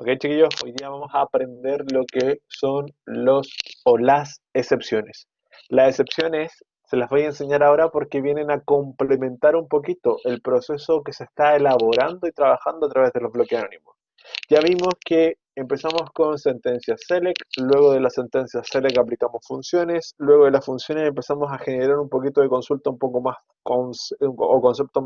Ok, chiquillos, hoy día vamos a aprender lo que son los o las excepciones. Las excepciones se las voy a enseñar ahora porque vienen a complementar un poquito el proceso que se está elaborando y trabajando a través de los bloques anónimos. Ya vimos que empezamos con sentencias select, luego de las sentencias select aplicamos funciones, luego de las funciones empezamos a generar un poquito de consulta un poco más o conceptos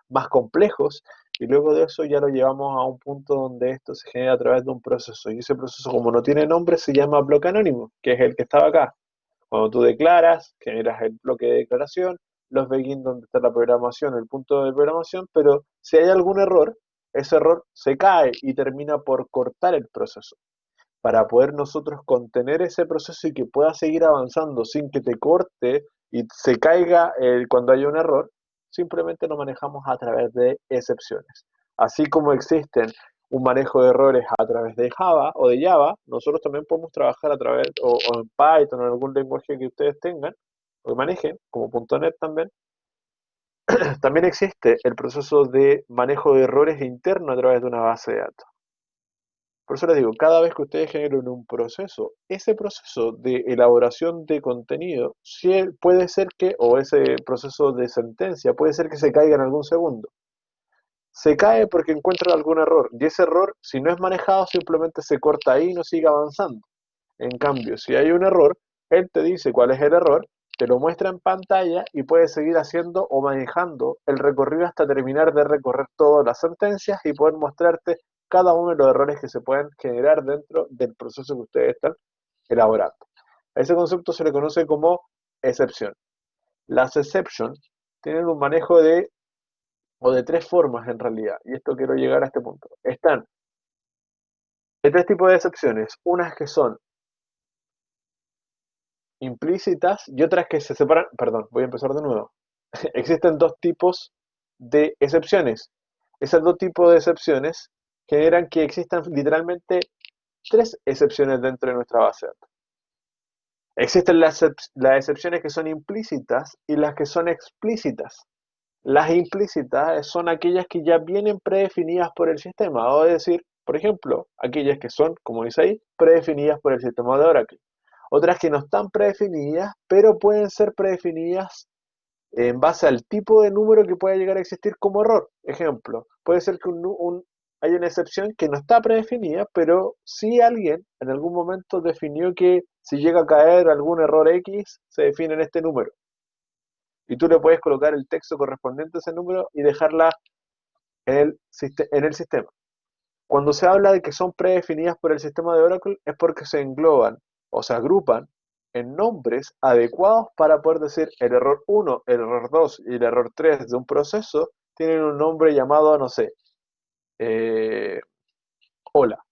más complejos, y luego de eso ya lo llevamos a un punto donde esto se genera a través de un proceso, y ese proceso, como no tiene nombre, se llama bloque anónimo, que es el que estaba acá. Cuando tú declaras, generas el bloque de declaración, los begin donde está la programación, el punto de programación, pero si hay algún error, ese error se cae y termina por cortar el proceso. Para poder nosotros contener ese proceso y que pueda seguir avanzando sin que te corte y se caiga cuando haya un error, simplemente lo manejamos a través de excepciones. Así como existen un manejo de errores a través de Java o de Java, nosotros también podemos trabajar a través o en Python o en algún lenguaje que ustedes tengan o manejen, como .NET también. También existe el proceso de manejo de errores interno a través de una base de datos. Por eso les digo, cada vez que ustedes generen un proceso, ese proceso de elaboración de contenido puede ser que, o ese proceso de sentencia, puede ser que se caiga en algún segundo. Se cae porque encuentra algún error, y ese error, si no es manejado, simplemente se corta ahí y no sigue avanzando. En cambio, si hay un error, él te dice cuál es el error, te lo muestra en pantalla y puedes seguir haciendo o manejando el recorrido hasta terminar de recorrer todas las sentencias y poder mostrarte cada uno de los errores que se pueden generar dentro del proceso que ustedes están elaborando. A ese concepto se le conoce como excepción. Las exceptions tienen un manejo de tres formas en realidad, y esto quiero llegar a este punto. Hay tres tipos de excepciones, unas que son implícitas y otras que se separan. Perdón, voy a empezar de nuevo. Existen dos tipos de excepciones. Esos dos tipos de excepciones generan que existan literalmente tres excepciones dentro de nuestra base de datos. Existen las excepciones que son implícitas y las que son explícitas. Las implícitas son aquellas que ya vienen predefinidas por el sistema, o es decir, por ejemplo, aquellas que son, como dice ahí, predefinidas por el sistema de Oracle. Otras que no están predefinidas, pero pueden ser predefinidas en base al tipo de número que pueda llegar a existir como error. Ejemplo, puede ser que hay una excepción que no está predefinida, pero sí alguien en algún momento definió que si llega a caer algún error X, se define en este número. Y tú le puedes colocar el texto correspondiente a ese número y dejarla en el sistema. Cuando se habla de que son predefinidas por el sistema de Oracle es porque se engloban o se agrupan en nombres adecuados para poder decir el error 1, el error 2 y el error 3 de un proceso tienen un nombre llamado, no sé, eh, hola.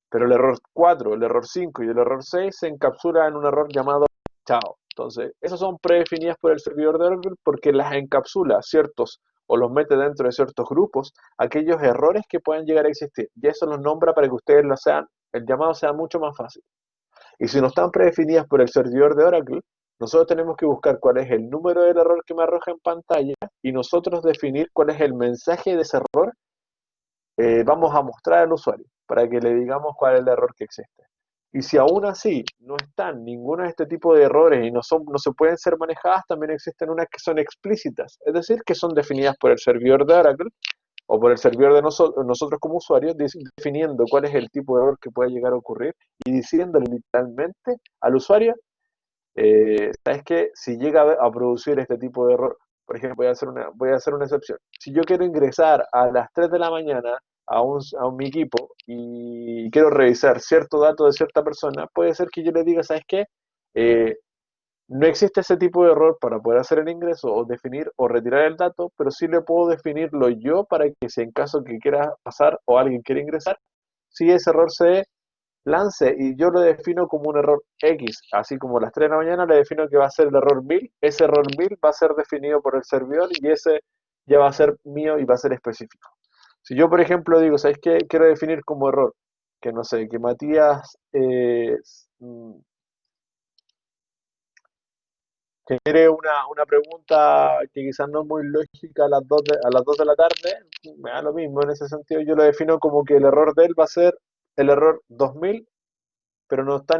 Pero el error 4, el error 5 y el error 6 se encapsulan en un error llamado chao. Entonces, esas son predefinidas por el servidor de Oracle porque las encapsula ciertos o los mete dentro de ciertos grupos, aquellos errores que pueden llegar a existir. Y eso los nombra para que ustedes lo sean, el llamado sea mucho más fácil. Y si no están predefinidas por el servidor de Oracle, nosotros tenemos que buscar cuál es el número del error que me arroja en pantalla y nosotros definir cuál es el mensaje de ese error vamos a mostrar al usuario para que le digamos cuál es el error que existe. Y si aún así no están ninguno de este tipo de errores y no se pueden ser manejadas, también existen unas que son explícitas, es decir, que son definidas por el servidor de Oracle o por el servidor de nosotros como usuarios, definiendo cuál es el tipo de error que puede llegar a ocurrir y diciéndole literalmente al usuario, ¿sabes qué? Si llega a producir este tipo de error, por ejemplo, voy a hacer una excepción. Si yo quiero ingresar a las 3 de la mañana a mi equipo y quiero revisar cierto dato de cierta persona, puede ser que yo le diga, ¿sabes qué? Eh, no existe ese tipo de error para poder hacer el ingreso o definir o retirar el dato, pero sí le puedo definirlo yo para que si en caso que quiera pasar o alguien quiere ingresar, si ese error se lance y yo lo defino como un error X, así como a las 3 de la mañana le defino que va a ser el error 1000, ese error 1000 va a ser definido por el servidor y ese ya va a ser mío y va a ser específico. Si yo, por ejemplo, digo, ¿sabes qué? Quiero definir como error, que no sé, que Matías genere una pregunta que quizás no es muy lógica a las 2 de la tarde, me da lo mismo en ese sentido, yo lo defino como que el error de él va a ser el error 2000, pero no está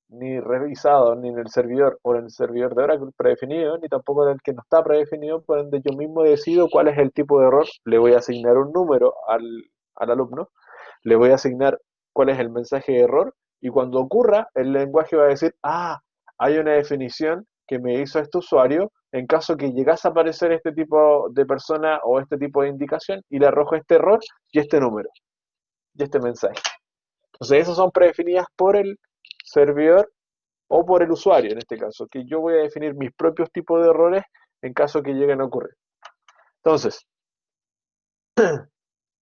ni revisado ni en el servidor o en el servidor de Oracle predefinido, ni tampoco en el que no está predefinido, por ende yo mismo decido cuál es el tipo de error, le voy a asignar un número al alumno, le voy a asignar cuál es el mensaje de error, y cuando ocurra, el lenguaje va a decir, ah, hay una definición que me hizo este usuario, en caso que llegase a aparecer este tipo de persona o este tipo de indicación, y le arrojo este error y este número, y este mensaje. Entonces, esas son predefinidas por el servidor o por el usuario, en este caso, que yo voy a definir mis propios tipos de errores en caso que lleguen a ocurrir. Entonces,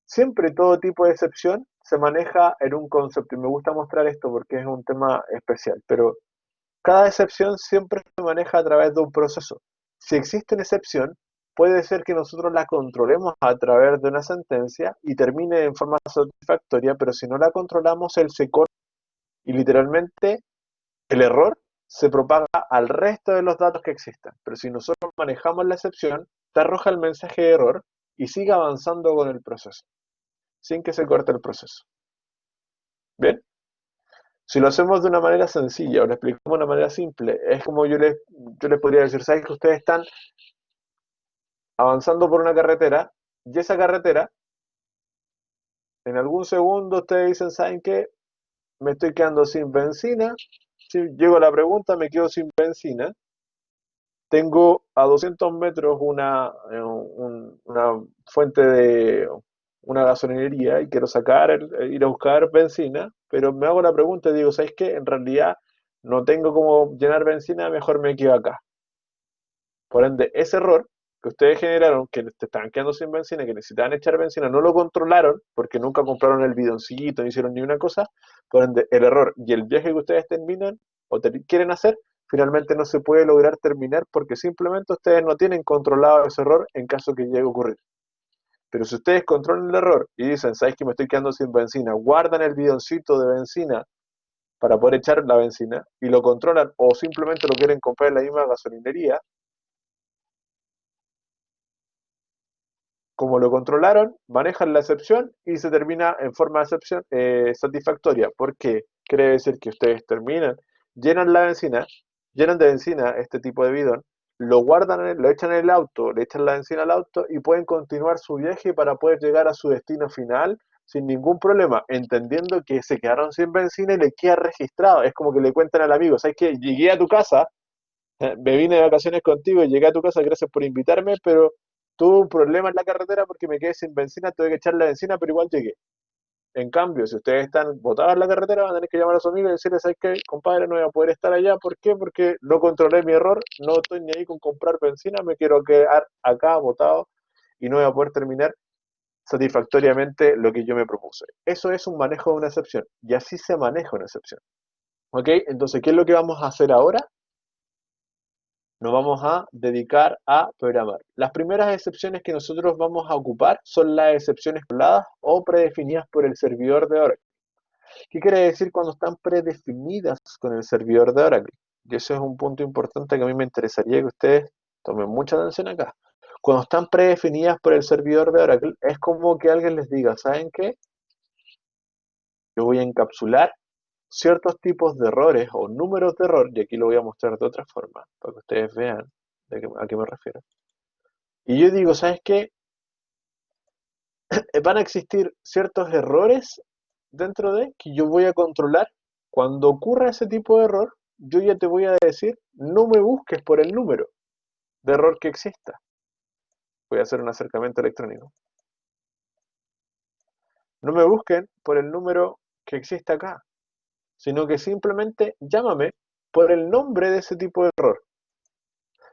siempre todo tipo de excepción se maneja en un concepto, y me gusta mostrar esto porque es un tema especial, pero cada excepción siempre se maneja a través de un proceso. Si existe una excepción, puede ser que nosotros la controlemos a través de una sentencia y termine en forma satisfactoria, pero si no la controlamos, él se corta y literalmente el error se propaga al resto de los datos que existan. Pero si nosotros manejamos la excepción, te arroja el mensaje de error y sigue avanzando con el proceso, sin que se corte el proceso. ¿Bien? Si lo hacemos de una manera sencilla o lo explicamos de una manera simple, es como yo les podría decir, ¿sabes que ustedes están avanzando por una carretera y esa carretera, en algún segundo ustedes dicen, ¿saben qué? Me estoy quedando sin benzina. Si llego a la pregunta, me quedo sin benzina. Tengo a 200 metros una fuente de una gasolinería y quiero ir a buscar benzina, pero me hago la pregunta y digo, ¿sabes qué? En realidad no tengo cómo llenar benzina, mejor me quedo acá. Por ende, ese error que ustedes generaron, que te estaban quedando sin benzina, que necesitaban echar benzina, no lo controlaron porque nunca compraron el bidoncillito, no hicieron ni una cosa. Por ende, el error y el viaje que ustedes terminan o quieren hacer, finalmente no se puede lograr terminar porque simplemente ustedes no tienen controlado ese error en caso que llegue a ocurrir. Pero si ustedes controlan el error y dicen, ¿sabes que me estoy quedando sin benzina? Guardan el bidoncito de benzina para poder echar la benzina y lo controlan o simplemente lo quieren comprar en la misma gasolinería. Como lo controlaron, manejan la excepción y se termina en forma de excepción satisfactoria. ¿Por qué? Quiere decir que ustedes terminan, llenan la benzina, llenan de benzina este tipo de bidón, lo guardan, lo echan en el auto, le echan la benzina al auto y pueden continuar su viaje para poder llegar a su destino final sin ningún problema, entendiendo que se quedaron sin benzina y le queda registrado. Es como que le cuentan al amigo, ¿sabes qué? Llegué a tu casa, me vine de vacaciones contigo y llegué a tu casa, gracias por invitarme, pero tuve un problema en la carretera porque me quedé sin benzina, tuve que echarle benzina, pero igual llegué. En cambio, si ustedes están botados en la carretera, van a tener que llamar a su amigo y decirle, ¿sabes qué, compadre? No voy a poder estar allá. ¿Por qué? Porque no controlé mi error, no estoy ni ahí con comprar benzina, me quiero quedar acá botado y no voy a poder terminar satisfactoriamente lo que yo me propuse. Eso es un manejo de una excepción y así se maneja una excepción. ¿Ok? Entonces, ¿qué es lo que vamos a hacer ahora? Nos vamos a dedicar a programar. Las primeras excepciones que nosotros vamos a ocupar son las excepciones controladas o predefinidas por el servidor de Oracle. ¿Qué quiere decir cuando están predefinidas con el servidor de Oracle? Y eso es un punto importante que a mí me interesaría que ustedes tomen mucha atención acá. Cuando están predefinidas por el servidor de Oracle, es como que alguien les diga, ¿saben qué? Yo voy a encapsular ciertos tipos de errores o números de error, y aquí lo voy a mostrar de otra forma, para que ustedes vean a qué me refiero. Y yo digo, ¿sabes qué? Van a existir ciertos errores dentro de que yo voy a controlar. Cuando ocurra ese tipo de error, yo ya te voy a decir, no me busques por el número de error que exista. Voy a hacer un acercamiento electrónico. No me busquen por el número que existe acá, sino que simplemente llámame por el nombre de ese tipo de error.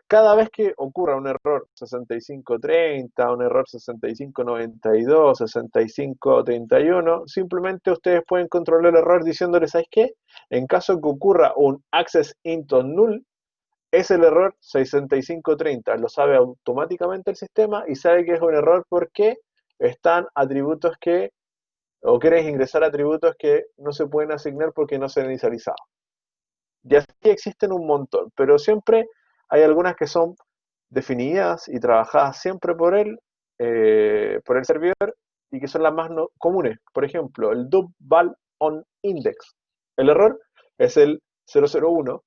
Cada vez que ocurra un error 6530, un error 6592, 6531, simplemente ustedes pueden controlar el error diciéndole, ¿sabes qué? En caso que ocurra un access into null, es el error 6530. Lo sabe automáticamente el sistema y sabe que es un error porque están atributos o quieres ingresar atributos que no se pueden asignar porque no se han inicializado. Y así existen un montón, pero siempre hay algunas que son definidas y trabajadas siempre por el servidor, y que son las más comunes. Por ejemplo, el double on index. El error es el 001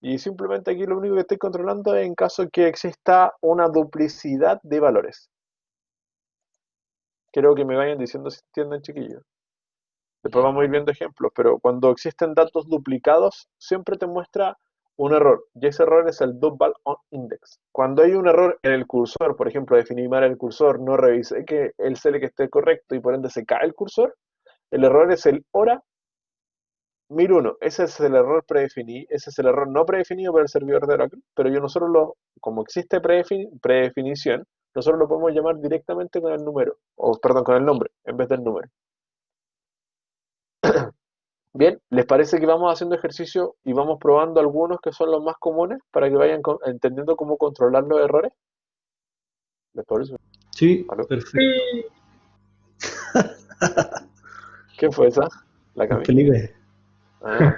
y simplemente aquí lo único que estoy controlando es en caso que exista una duplicidad de valores. Quiero que me vayan diciendo si entienden, chiquillos. Después vamos a ir viendo ejemplos, pero cuando existen datos duplicados, siempre te muestra un error, y ese error es el double on index. Cuando hay un error en el cursor, por ejemplo, definí mal el cursor, no revisé que el CL esté correcto y por ende se cae el cursor, el error es el hora 1001. Ese es el error predefinido, ese es el error no predefinido por el servidor de Oracle, pero nosotros como existe predefinición, nosotros lo podemos llamar directamente con el número, o perdón, con el nombre, en vez del número. Bien, ¿les parece que vamos haciendo ejercicio y vamos probando algunos que son los más comunes para que vayan entendiendo cómo controlar los errores? ¿Les parece? Sí, ¿Aló? perfecto. ¿Quién fue esa? La El Cami. Felipe. Ah,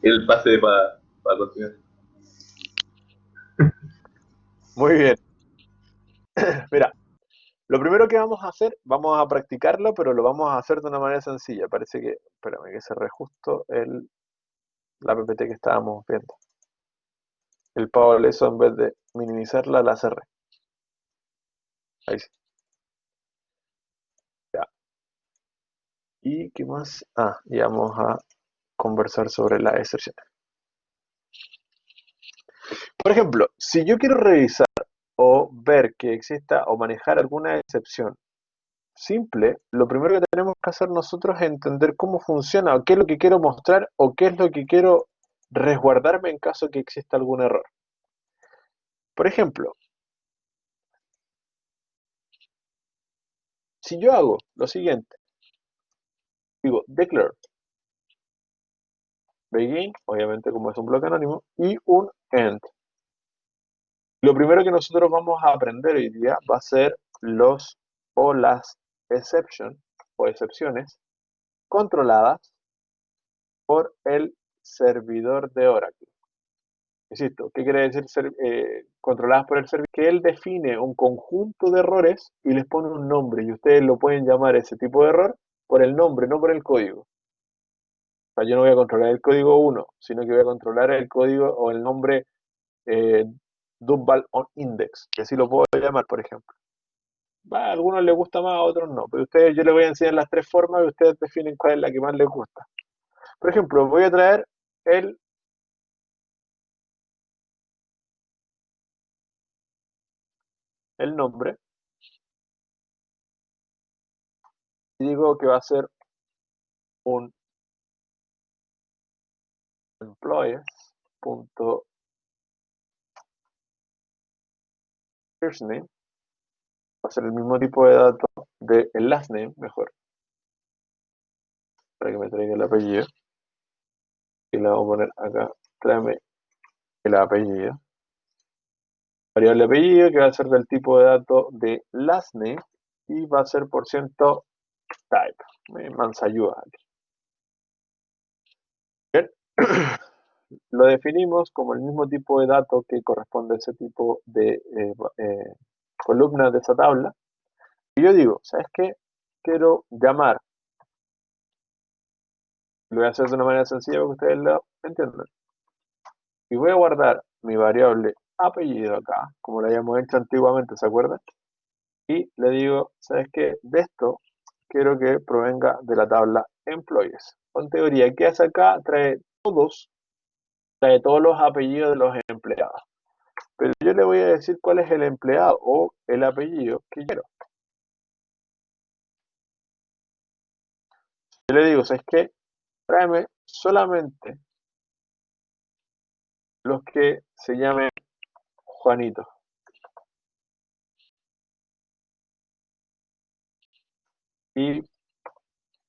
El pase para continuar. muy bien. Mira, lo primero que vamos a hacer, vamos a practicarlo, pero lo vamos a hacer de una manera sencilla. Parece que, espérame, que cerré justo la PPT que estábamos viendo. El Power eso en vez de minimizarla, la cerré. Ahí sí. Ya. ¿Y qué más? Ah, y vamos a conversar sobre las excepciones. Por ejemplo, si yo quiero revisar o ver que exista o manejar alguna excepción simple, lo primero que tenemos que hacer nosotros es entender cómo funciona o qué es lo que quiero mostrar o qué es lo que quiero resguardarme en caso que exista algún error. Por ejemplo, si yo hago lo siguiente, digo declare begin, obviamente como es un bloque anónimo, y un end. Lo primero que nosotros vamos a aprender hoy día va a ser los o las exception o excepciones controladas por el servidor de Oracle. Insisto, ¿qué quiere decir controladas por el servidor? Que él define un conjunto de errores y les pone un nombre y ustedes lo pueden llamar ese tipo de error por el nombre, no por el código. O sea, yo no voy a controlar el código 1, sino que voy a controlar el código o el nombre eh, double on index, que así lo puedo llamar, por ejemplo. A algunos les gusta más, a otros no, pero yo les voy a enseñar las tres formas y ustedes definen cuál es la que más les gusta. Por ejemplo, voy a traer el nombre y digo que va a ser un employees.first name, va a ser el mismo tipo de datos del last name, mejor, para que me traiga el apellido. Y le vamos a poner acá, tráeme el apellido. Variable apellido que va a ser del tipo de dato de last name y va a ser por ciento type. Mansayuda. Bien. Lo definimos como el mismo tipo de dato que corresponde a ese tipo de columna de esa tabla. Y yo digo, ¿sabes qué? Quiero llamar. Lo voy a hacer de una manera sencilla para que ustedes lo entiendan. Y voy a guardar mi variable apellido acá, como lo habíamos hecho antiguamente, ¿se acuerdan? Y le digo, ¿sabes qué? De esto quiero que provenga de la tabla employees. En teoría, ¿qué hace acá? Trae todos los apellidos de los empleados. Pero yo le voy a decir cuál es el empleado o el apellido que quiero. Yo le digo, ¿sabes qué? Tráeme solamente los que se llamen Juanito. Y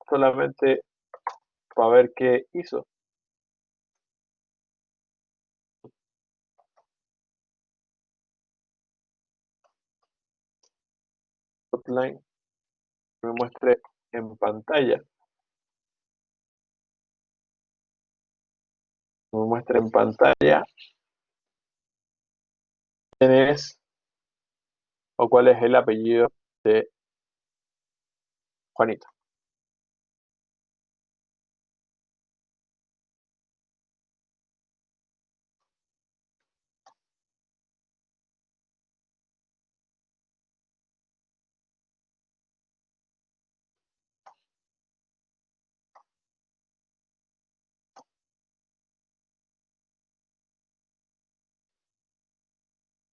solamente para ver qué hizo. Outline me muestre en pantalla. Me muestre en pantalla quién es o cuál es el apellido de Juanito.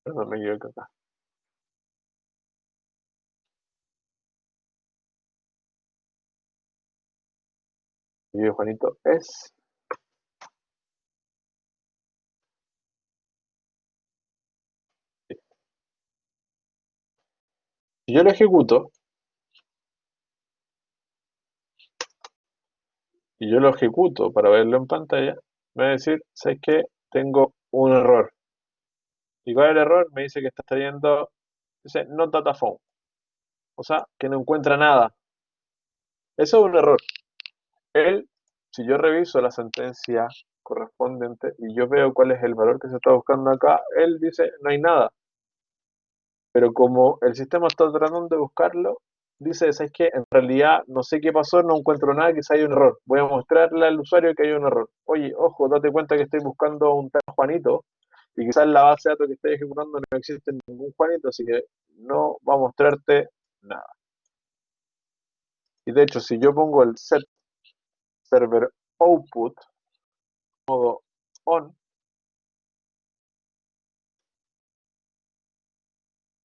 Perdón, me equivoqué acá. Y Juanito es. Si yo lo ejecuto, y yo lo ejecuto para verlo en pantalla, me va a decir, ¿sabes qué? Tengo un error. ¿Y cuál es el error? Me dice que está trayendo, dice, no data found. O sea, que no encuentra nada. Eso es un error. Él, si yo reviso la sentencia correspondiente y yo veo cuál es el valor que se está buscando acá, él dice, no hay nada. Pero como el sistema está tratando de buscarlo, dice, ¿sabes qué? En realidad no sé qué pasó, no encuentro nada, quizá hay un error. Voy a mostrarle al usuario que hay un error. Oye, ojo, date cuenta que estoy buscando a un tal Juanito y quizás en la base de datos que estoy ejecutando no existe ningún Juanito, así que no va a mostrarte nada. Y de hecho, si yo pongo el set server output modo on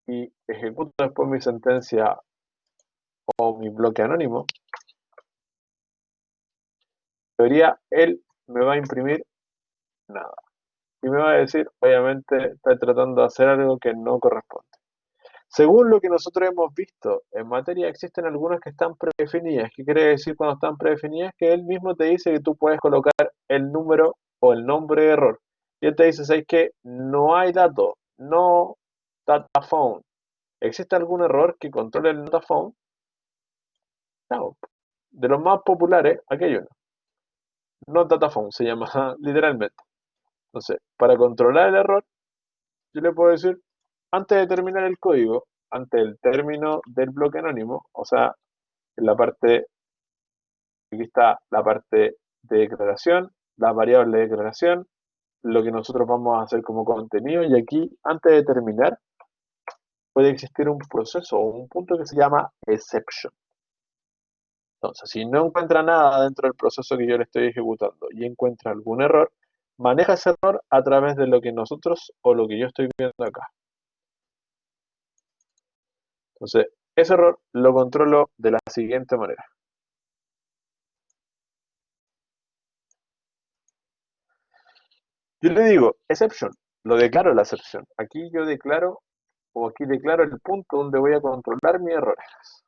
y ejecuto después mi sentencia o mi bloque anónimo, en teoría él me va a imprimir nada. Y me va a decir, obviamente, está tratando de hacer algo que no corresponde. Según lo que nosotros hemos visto en materia, existen algunas que están predefinidas. ¿Qué quiere decir cuando están predefinidas? Que él mismo te dice que tú puedes colocar el número o el nombre de error. Y él te dice, ¿sabes qué? No hay dato, no data found. ¿Existe algún error que controle el data found? No. De los más populares, aquí hay uno. No data found, se llama literalmente. Entonces, para controlar el error, yo le puedo decir, antes de terminar el código, antes del término del bloque anónimo, o sea, en la parte, aquí está la parte de declaración, la variable de declaración, lo que nosotros vamos a hacer como contenido, y aquí, antes de terminar, puede existir un proceso o un punto que se llama exception. Entonces, si no encuentra nada dentro del proceso que yo le estoy ejecutando y encuentra algún error, maneja ese error a través de lo que nosotros o lo que yo estoy viendo acá. Entonces, ese error lo controlo de la siguiente manera. Yo le digo exception, lo declaro la excepción. Aquí yo declaro, o aquí declaro el punto donde voy a controlar mis errores.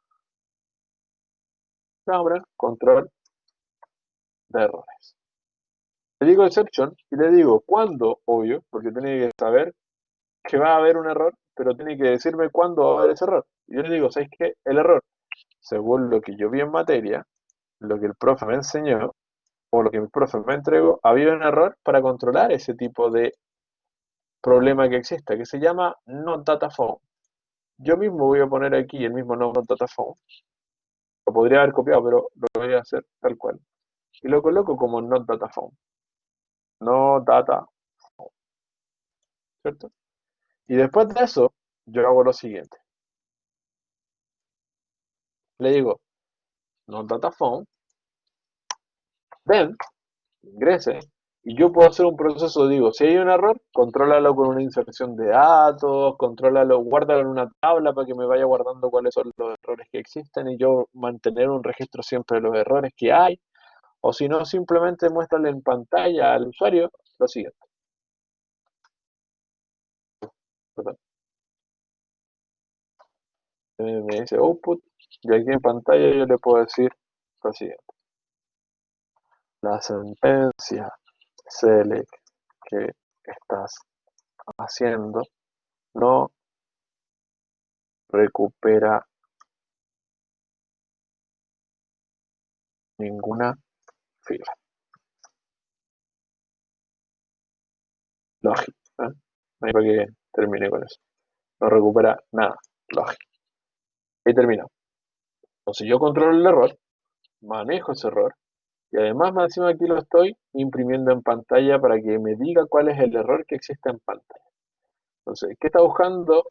Ahora, control de errores. Le digo exception y le digo cuándo, obvio, porque tiene que saber que va a haber un error, pero tiene que decirme cuándo va a haber ese error. Y yo le digo, ¿sabes qué? El error, según lo que yo vi en materia, lo que el profe me enseñó, o lo que el profe me entregó, había un error para controlar ese tipo de problema que existe, que se llama not data found. Yo mismo voy a poner aquí el mismo not data found. Lo podría haber copiado, pero lo voy a hacer tal cual. Y lo coloco como not data found. No data, ¿cierto? Y después de eso, yo hago lo siguiente. Le digo not data found, then ingrese, y yo puedo hacer un proceso, digo, si hay un error, contrólalo con una inserción de datos, contrólalo, guárdalo en una tabla para que me vaya guardando cuáles son los errores que existen y yo mantener un registro siempre de los errores que hay, o si no, simplemente muéstrale en pantalla al usuario lo siguiente. Perdón, me dice output, y aquí en pantalla yo le puedo decir lo siguiente. La sentencia select que estás haciendo no recupera ninguna fila. Lógico. ¿Eh? Ahí para que termine con eso. No recupera nada. Lógico. Ahí terminó. Entonces yo controlo el error, manejo ese error, y además más encima aquí lo estoy imprimiendo en pantalla para que me diga cuál es el error que existe en pantalla. Entonces, ¿qué está buscando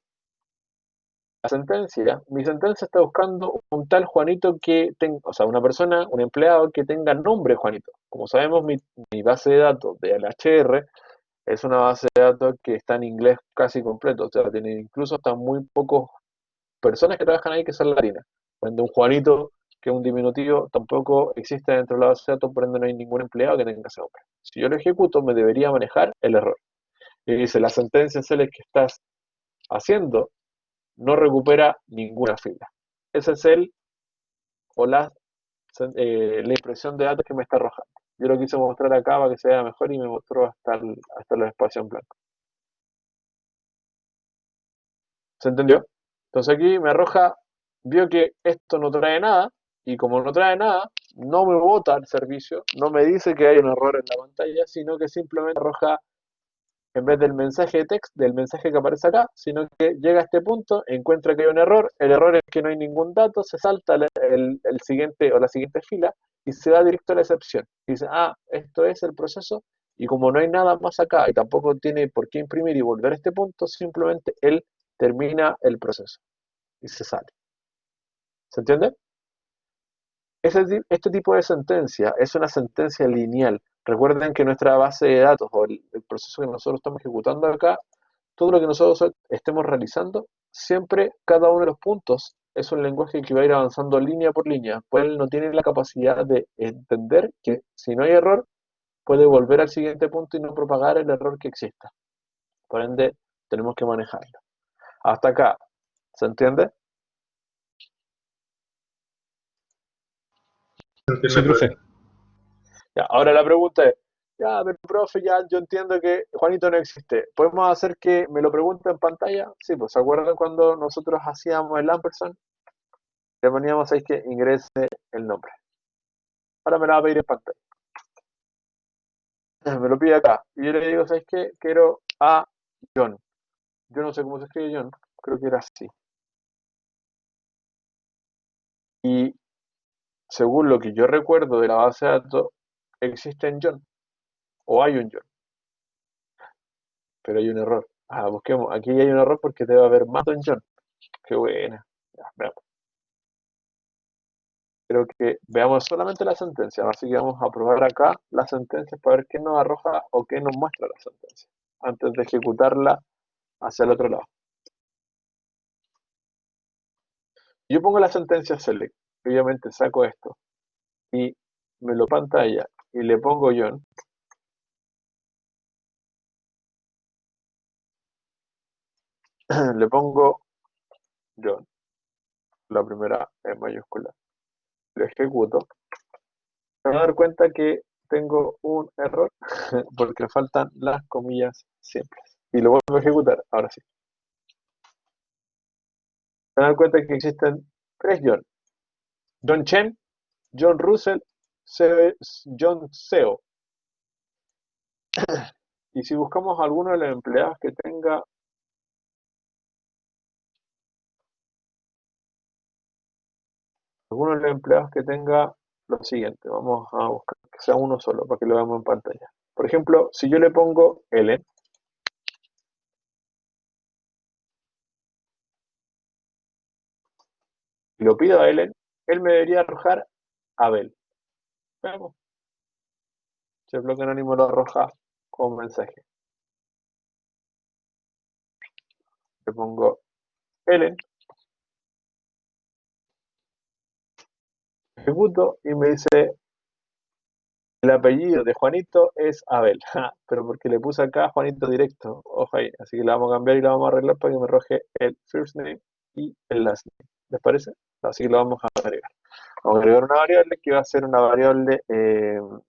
la sentencia? Mi sentencia está buscando un tal Juanito que tenga, o sea, una persona, un empleado que tenga nombre Juanito. Como sabemos, mi base de datos de LHR es una base de datos que está en inglés casi completo, o sea, tiene incluso hasta muy pocos personas que trabajan ahí que son latinas. Cuando un Juanito, que es un diminutivo, tampoco existe dentro de la base de datos, por ende no hay ningún empleado que tenga ese nombre. Si yo lo ejecuto, me debería manejar el error. Y dice, la sentencia select que estás haciendo no recupera ninguna fila. Ese es el o la impresión de datos que me está arrojando. Yo lo quise mostrar acá para que se vea mejor y me mostró hasta los espacios en blanco. ¿Se entendió? Entonces aquí me arroja, vio que esto no trae nada, y como no trae nada, no me bota el servicio, no me dice que hay un error en la pantalla, sino que simplemente arroja, en vez del mensaje de texto, del mensaje que aparece acá, sino que llega a este punto, encuentra que hay un error, el error es que no hay ningún dato, se salta el siguiente o la siguiente fila y se va directo a la excepción. Y dice, esto es el proceso, y como no hay nada más acá y tampoco tiene por qué imprimir y volver a este punto, simplemente él termina el proceso y se sale. ¿Se entiende? Este tipo de sentencia es una sentencia lineal. Recuerden que nuestra base de datos o el proceso que nosotros estamos ejecutando acá, todo lo que nosotros estemos realizando, siempre cada uno de los puntos es un lenguaje que va a ir avanzando línea por línea. Pues él no tiene la capacidad de entender que si no hay error, puede volver al siguiente punto y no propagar el error que exista. Por ende, tenemos que manejarlo. Hasta acá, ¿se entiende? No entiendo Sí, el profe. problema. Ya, ahora la pregunta es, ya, pero profe, ya yo entiendo que Juanito no existe. ¿Podemos hacer que me lo pregunte en pantalla? Sí, pues ¿se acuerdan cuando nosotros hacíamos el ampersand? Le poníamos ahí que ingrese el nombre. Ahora me la va a pedir en pantalla. Me lo pide acá. Y yo le digo, ¿sabes qué? Quiero a John. Yo no sé cómo se escribe John. Creo que era así. Y según lo que yo recuerdo de la base de datos, existe en John. O hay un John. Pero hay un error. Busquemos. Aquí hay un error porque debe haber más de un John. Qué buena. Ya, veamos. Quiero que veamos solamente la sentencia, así que vamos a probar acá la sentencia para ver qué nos arroja o qué nos muestra la sentencia, antes de ejecutarla hacia el otro lado. Yo pongo la sentencia select, obviamente saco esto y me lo pantalla y le pongo John. Le pongo John, la primera en mayúscula. Lo ejecuto. Me voy a dar cuenta que tengo un error porque faltan las comillas simples. Y lo vuelvo a ejecutar, ahora sí. Me voy a dar cuenta que existen tres John. John Chen, John Russell, John SEO. Y si buscamos alguno de los empleados que tenga lo siguiente, vamos a buscar que sea uno solo para que lo veamos en pantalla. Por ejemplo, si yo le pongo Ellen y lo pido a Ellen, él me debería arrojar Abel. Veamos. Si el bloque anónimo lo arroja como mensaje. Le pongo Ellen, ejecuto y me dice el apellido de Juanito es Abel. Pero porque le puse acá Juanito directo. Ojo ahí. Así que la vamos a cambiar y la vamos a arreglar para que me arroje el first name y el last name. ¿Les parece? Así que lo vamos a agregar. Vamos a agregar una variable que va a ser una variable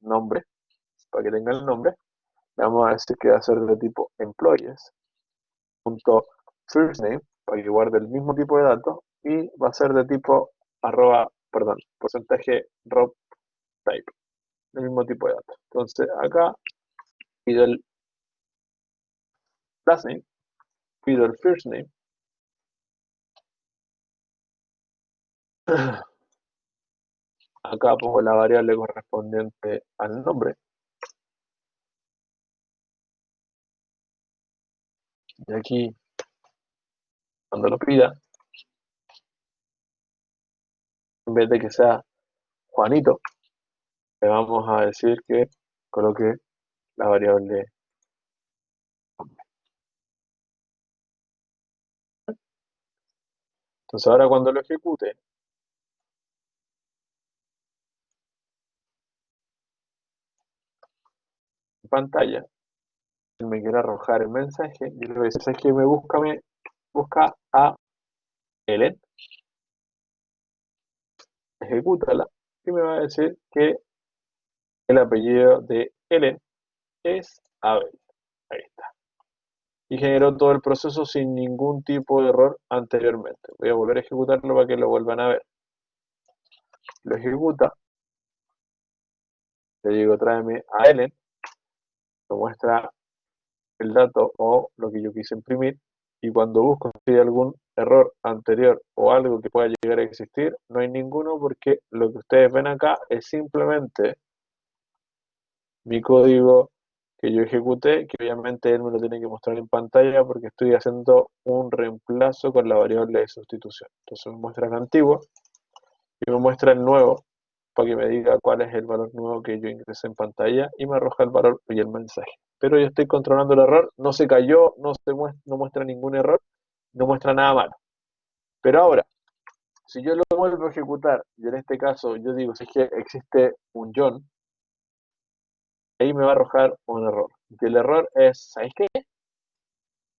nombre. Para que tenga el nombre. Le vamos a decir que va a ser de tipo employees. Punto first name. Para que guarde el mismo tipo de datos. Y va a ser de tipo porcentaje row type. El mismo tipo de datos. Entonces acá pido el last name, pido el first name Acá pongo la variable correspondiente al nombre. Y aquí, cuando lo pida, en vez de que sea Juanito, le vamos a decir que coloque la variable. Entonces ahora cuando lo ejecute en pantalla, él me quiere arrojar el mensaje, y le voy a decir, ¿sabes qué? Busca a Ellen, ejecútala, y me va a decir que el apellido de Ellen es Abel. Ahí está. Y generó todo el proceso sin ningún tipo de error anteriormente. Voy a volver a ejecutarlo para que lo vuelvan a ver. Lo ejecuta, le digo tráeme a Ellen, me muestra el dato o lo que yo quise imprimir, y cuando busco si hay algún error anterior o algo que pueda llegar a existir, no hay ninguno, porque lo que ustedes ven acá es simplemente mi código que yo ejecuté, que obviamente él me lo tiene que mostrar en pantalla porque estoy haciendo un reemplazo con la variable de sustitución. Entonces me muestra el antiguo y me muestra el nuevo para que me diga cuál es el valor nuevo que yo ingresé en pantalla y me arroja el valor y el mensaje. Pero yo estoy controlando el error, no se cayó, no muestra ningún error, no muestra nada malo. Pero ahora, si yo lo vuelvo a ejecutar, y en este caso yo digo, si es que existe un John, ahí me va a arrojar un error. Y el error es, ¿sabes qué?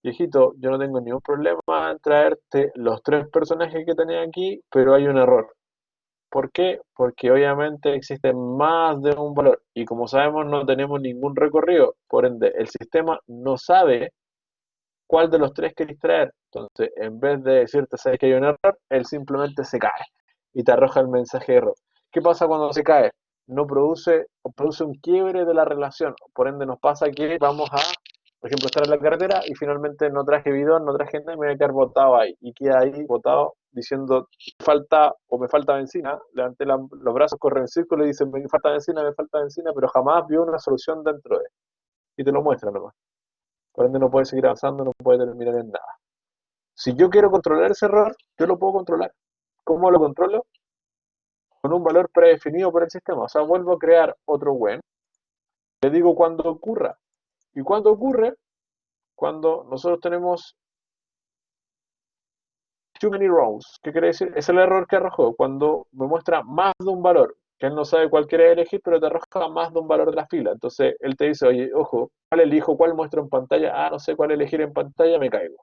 Viejito, yo no tengo ningún problema en traerte los tres personajes que tenía aquí, pero hay un error. ¿Por qué? Porque obviamente existe más de un valor y como sabemos no tenemos ningún recorrido, por ende el sistema no sabe cuál de los tres querés traer. Entonces, en vez de decirte, sabes que hay un error, él simplemente se cae y te arroja el mensaje de error. ¿Qué pasa cuando se cae? No produce, o produce un quiebre de la relación. Por ende, nos pasa que vamos a, por ejemplo, estar en la carretera y finalmente no traje bidón, no traje nada y me voy a quedar botado ahí. Y queda ahí botado diciendo, falta o me falta benzina. Levanté los brazos, corre en círculo y dice, me falta benzina, pero jamás vio una solución dentro de él. Y te lo muestra nomás. Por ende, no puede seguir avanzando, no puede terminar en nada. Si yo quiero controlar ese error, yo lo puedo controlar. ¿Cómo lo controlo? Con un valor predefinido por el sistema. O sea, vuelvo a crear otro when. Le digo cuando ocurra. ¿Y cuando ocurre? Cuando nosotros tenemos too many rows. ¿Qué quiere decir? Es el error que arrojó. Cuando me muestra más de un valor, que él no sabe cuál quiere elegir, pero te arroja más de un valor de la fila. Entonces él te dice, oye, ojo, ¿cuál elijo? ¿Cuál muestro en pantalla? Ah, no sé cuál elegir en pantalla, me caigo.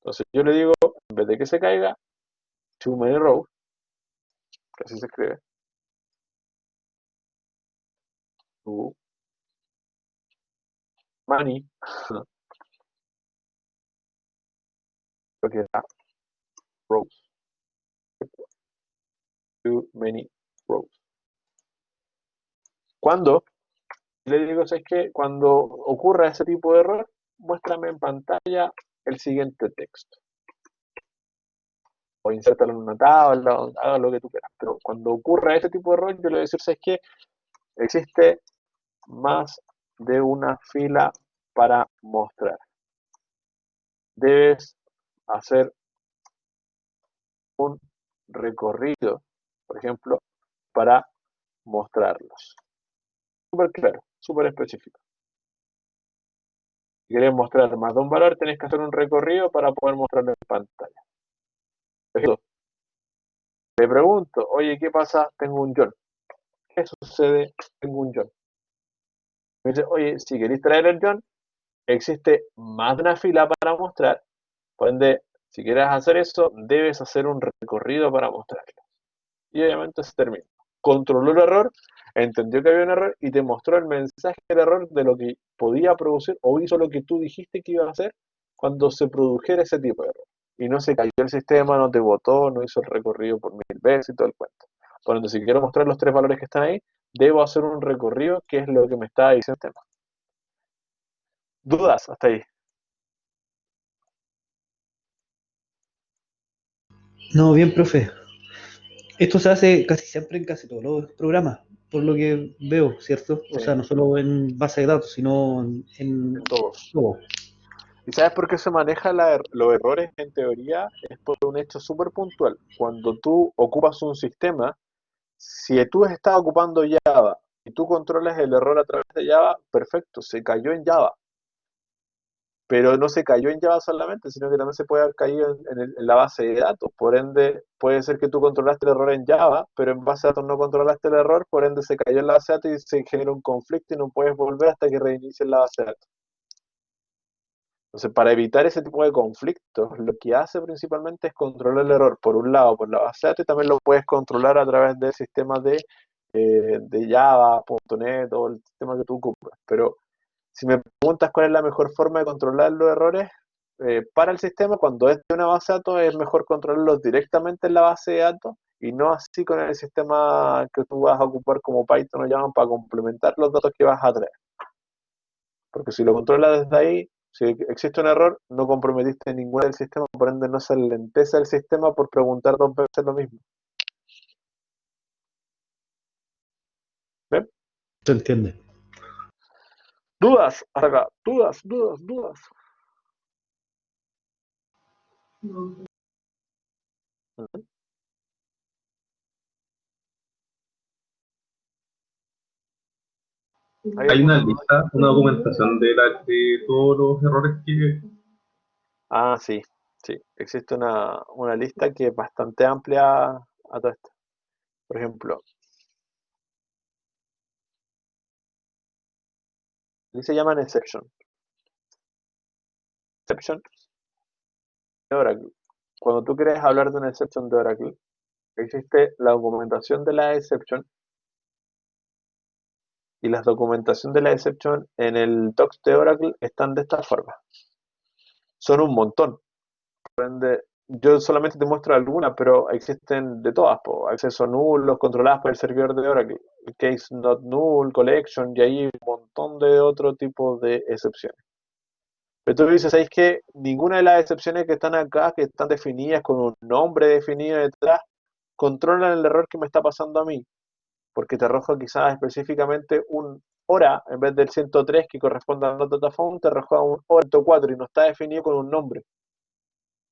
Entonces yo le digo, en vez de que se caiga, too many rows, que así se escribe, too many, lo que da rows, too many rows. Cuando le digo, es que cuando ocurra ese tipo de error, muéstrame en pantalla el siguiente texto. O insértalo en una tabla, o haga lo que tú quieras. Pero cuando ocurra ese tipo de error, yo le voy a decir, es que existe más de una fila para mostrar. Debes hacer un recorrido, por ejemplo, para mostrarlos. Súper claro, súper específico. Si querés mostrar más de un valor, tenés que hacer un recorrido para poder mostrarlo en pantalla. Le pregunto, oye, ¿qué pasa? Tengo un John. ¿Qué sucede? Tengo un John. Me dice, oye, si queréis traer el John, existe más de una fila para mostrar. Por ende, si quieres hacer eso, debes hacer un recorrido para mostrarlo. Y obviamente se termina. Controló el error, entendió que había un error y te mostró el mensaje del error de lo que podía producir o hizo lo que tú dijiste que iba a hacer cuando se produjera ese tipo de error. Y no se cayó el sistema, no te botó, no hizo el recorrido por 1000 veces y todo el cuento. Por ende, si quiero mostrar los tres valores que están ahí, debo hacer un recorrido, que es lo que me está diciendo el tema. ¿Dudas hasta ahí? No, bien, profe. Esto se hace casi siempre en casi todos los programas, por lo que veo, ¿cierto? O Sí, sea, no solo en base de datos, sino en en todos. todo. ¿Y sabes por qué se maneja los errores en teoría? Es por un hecho súper puntual. Cuando tú ocupas un sistema, si tú estás ocupando Java y tú controlas el error a través de Java, perfecto, se cayó en Java. Pero no se cayó en Java solamente, sino que también se puede haber caído en la base de datos. Por ende, puede ser que tú controlaste el error en Java, pero en base de datos no controlaste el error, por ende se cayó en la base de datos y se genera un conflicto y no puedes volver hasta que reinicies la base de datos. Entonces, para evitar ese tipo de conflictos, lo que hace principalmente es controlar el error, por un lado, por la base de datos, y también lo puedes controlar a través del sistema de Java, .NET o el sistema que tú ocupas. Pero si me preguntas cuál es la mejor forma de controlar los errores para el sistema, cuando es de una base de datos, es mejor controlarlos directamente en la base de datos y no así con el sistema que tú vas a ocupar como Python o Java para complementar los datos que vas a traer. Porque si lo controlas desde ahí, si existe un error, no comprometiste ninguna del sistema, por ende no se lentece el sistema por preguntar dos veces lo mismo. ¿Ven? ¿Se entiende? Dudas, hasta acá, dudas, dudas, dudas. Ujú. ¿Hay Hay una alguna duda? lista, una documentación de todos los errores que... Ah, sí, sí. Existe una lista que es bastante amplia a todo esto. Por ejemplo, aquí se llaman exception. Exception de Oracle. Cuando tú quieres hablar de una exception de Oracle, existe la documentación de la exception y la documentación de la exception en el docs de Oracle están de esta forma. Son un montón. Yo solamente te muestro algunas, pero existen de todas, po. Acceso null, los controladas por el servidor de Oracle, case not null, collection, y hay un montón de otro tipo de excepciones. Pero tú dices, ¿sabéis que ninguna de las excepciones que están acá, que están definidas con un nombre definido detrás, controlan el error que me está pasando a mí? Porque te arroja quizás específicamente un hora en vez del 103 que corresponde al not dataphone, te arroja un hora 104 y no está definido con un nombre.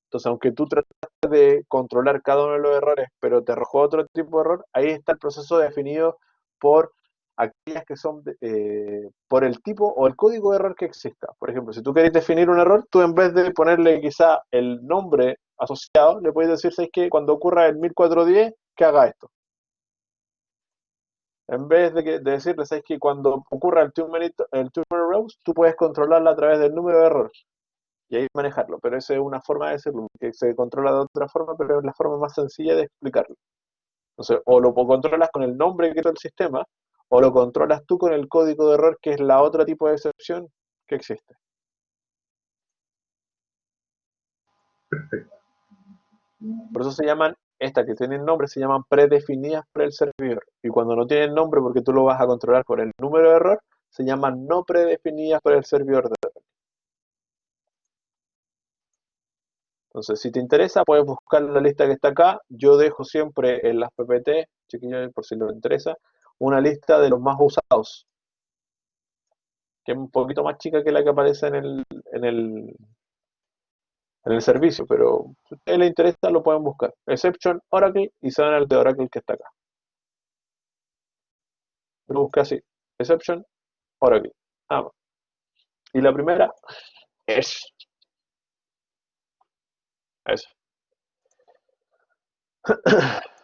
Entonces, aunque tú trataste de controlar cada uno de los errores, pero te arrojó otro tipo de error, ahí está el proceso definido por aquellas que son por el tipo o el código de error que exista. Por ejemplo, si tú querés definir un error, tú en vez de ponerle quizá el nombre asociado, le puedes decir, ¿sabes qué? Cuando ocurra el 1410, que haga esto. En vez de decirle, ¿sabes qué? Cuando ocurra el two-minute rows, tú puedes controlarla a través del número de error y ahí manejarlo, pero esa es una forma de decirlo, que se controla de otra forma, pero es la forma más sencilla de explicarlo. Entonces, o lo controlas con el nombre que tiene el sistema, o lo controlas tú con el código de error, que es la otra tipo de excepción que existe. Por eso se llaman, estas que tienen nombre, se llaman predefinidas por el servidor. Y cuando no tienen nombre, porque tú lo vas a controlar por el número de error, se llaman no predefinidas por el servidor de error. Entonces, si te interesa, puedes buscar la lista que está acá. Yo dejo siempre en las PPT, chiquillos, por si les interesa, una lista de los más usados, que es un poquito más chica que la que aparece en el, en el servicio, pero si a ustedes les interesa, lo pueden buscar. Exception Oracle y se van al de Oracle que está acá. Lo busqué así. Exception Oracle. Ah, y la primera es eso.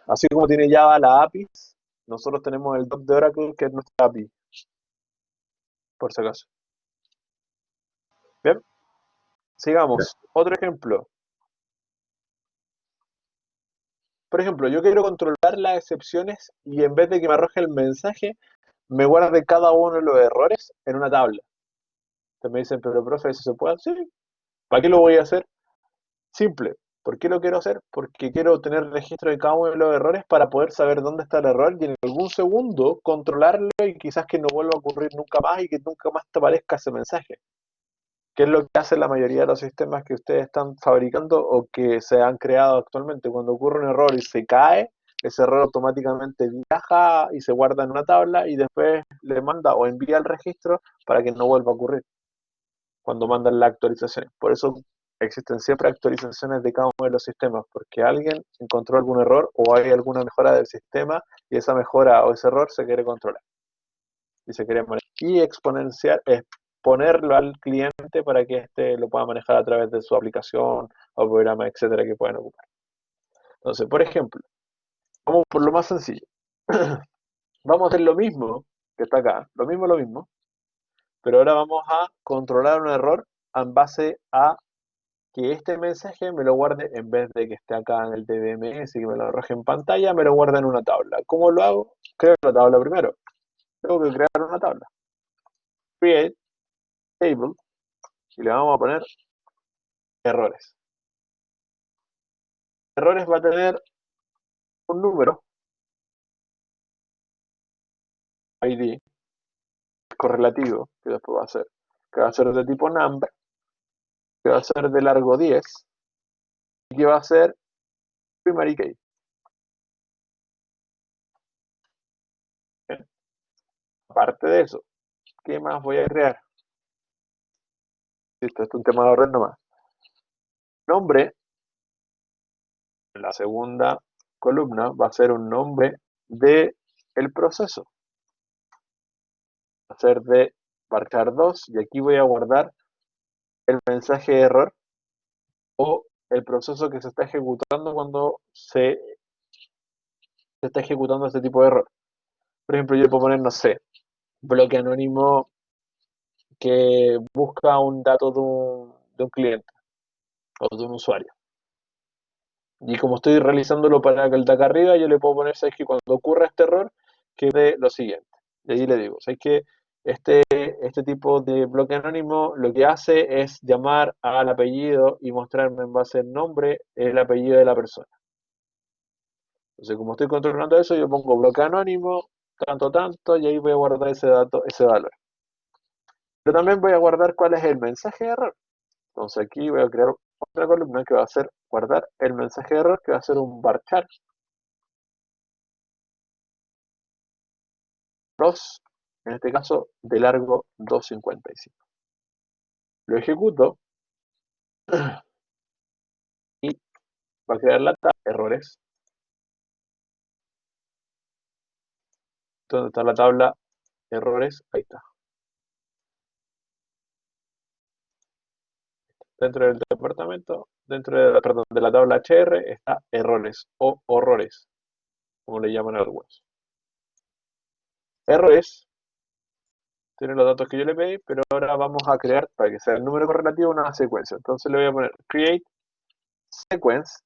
Así como tiene Java la API, nosotros tenemos el doc de Oracle que es nuestra API, por si acaso. Bien, sigamos. Otro ejemplo. Por ejemplo, yo quiero controlar las excepciones y en vez de que me arroje el mensaje, me guarde cada uno de los errores en una tabla. Entonces me dicen, pero profe, ¿eso se puede hacer? Sí. ¿Para qué lo voy a hacer? Simple. ¿Por qué lo quiero hacer? Porque quiero tener registro de cada uno de los errores para poder saber dónde está el error y en algún segundo controlarlo y quizás que no vuelva a ocurrir nunca más y que nunca más te aparezca ese mensaje. ¿Qué es lo que hace la mayoría de los sistemas que ustedes están fabricando o que se han creado actualmente? Cuando ocurre un error y se cae, ese error automáticamente viaja y se guarda en una tabla y después le manda o envía el registro para que no vuelva a ocurrir cuando mandan las actualizaciones. Por eso existen siempre actualizaciones de cada uno de los sistemas, porque alguien encontró algún error o hay alguna mejora del sistema y esa mejora o ese error se quiere controlar y se quiere manejar. Y exponenciar es ponerlo al cliente para que éste lo pueda manejar a través de su aplicación o programa, etcétera, que puedan ocupar. Entonces, por ejemplo, vamos por lo más sencillo. Vamos a hacer lo mismo que está acá, lo mismo, pero ahora vamos a controlar un error en base a que este mensaje me lo guarde, en vez de que esté acá en el DBMS y que me lo arroje en pantalla, me lo guarda en una tabla. ¿Cómo lo hago? Creo la tabla primero. Tengo que crear una tabla. Create table y le vamos a poner errores. Errores va a tener un número, ID, correlativo, que después va a ser, que va a ser de tipo number, que va a ser de largo 10 y que va a ser primary key. Bien. Aparte de eso, ¿qué más voy a crear? Esto es un tema de orden nomás. Nombre, en la segunda columna va a ser un nombre de el proceso. Va a ser de varchar 2 y aquí voy a guardar el mensaje de error o el proceso que se está ejecutando cuando se está ejecutando este tipo de error. Por ejemplo, yo le puedo poner, no sé, bloque anónimo que busca un dato de un cliente o de un usuario. Y como estoy realizándolo para el de acá arriba, yo le puedo poner, ¿sabes que cuando ocurra este error, que dé lo siguiente? Y ahí le digo, ¿sabes que este tipo de bloque anónimo lo que hace es llamar al apellido y mostrarme en base al nombre el apellido de la persona? Entonces, como estoy controlando eso, yo pongo bloque anónimo, tanto, tanto, y ahí voy a guardar ese dato, ese valor. Pero también voy a guardar cuál es el mensaje de error. Entonces aquí voy a crear otra columna que va a ser guardar el mensaje de error, que va a ser un varchar pros, en este caso de largo 255. Lo ejecuto y va a crear la tabla errores. ¿Dónde está la tabla errores? Ahí está. Dentro del departamento, dentro de perdón, de la tabla HR está errores o horrores, como le llaman algunos. Errores tiene los datos que yo le pedí, pero ahora vamos a crear, para que sea el número correlativo, una secuencia. Entonces le voy a poner create sequence,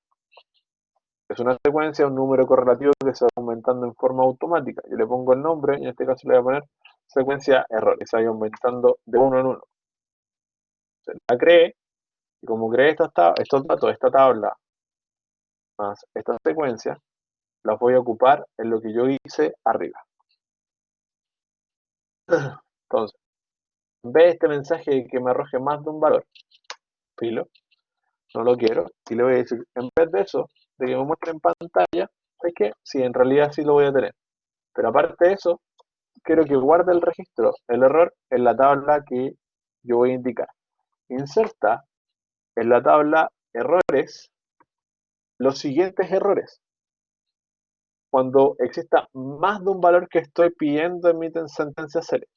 que es una secuencia, un número correlativo que se va aumentando en forma automática. Yo le pongo el nombre, y en este caso le voy a poner secuencia error, y se va aumentando de uno en uno. Entonces, la creé, y como creé estos datos, esta tabla, más esta secuencia, las voy a ocupar en lo que yo hice arriba. Entonces, en vez de este mensaje que me arroje más de un valor, filo, no lo quiero, y le voy a decir, en vez de eso, de que me muestre en pantalla, es que sí, en realidad sí lo voy a tener. Pero aparte de eso, quiero que guarde el registro, el error, en la tabla que yo voy a indicar. Inserta en la tabla errores los siguientes errores. Cuando exista más de un valor que estoy pidiendo en mi sentencia select.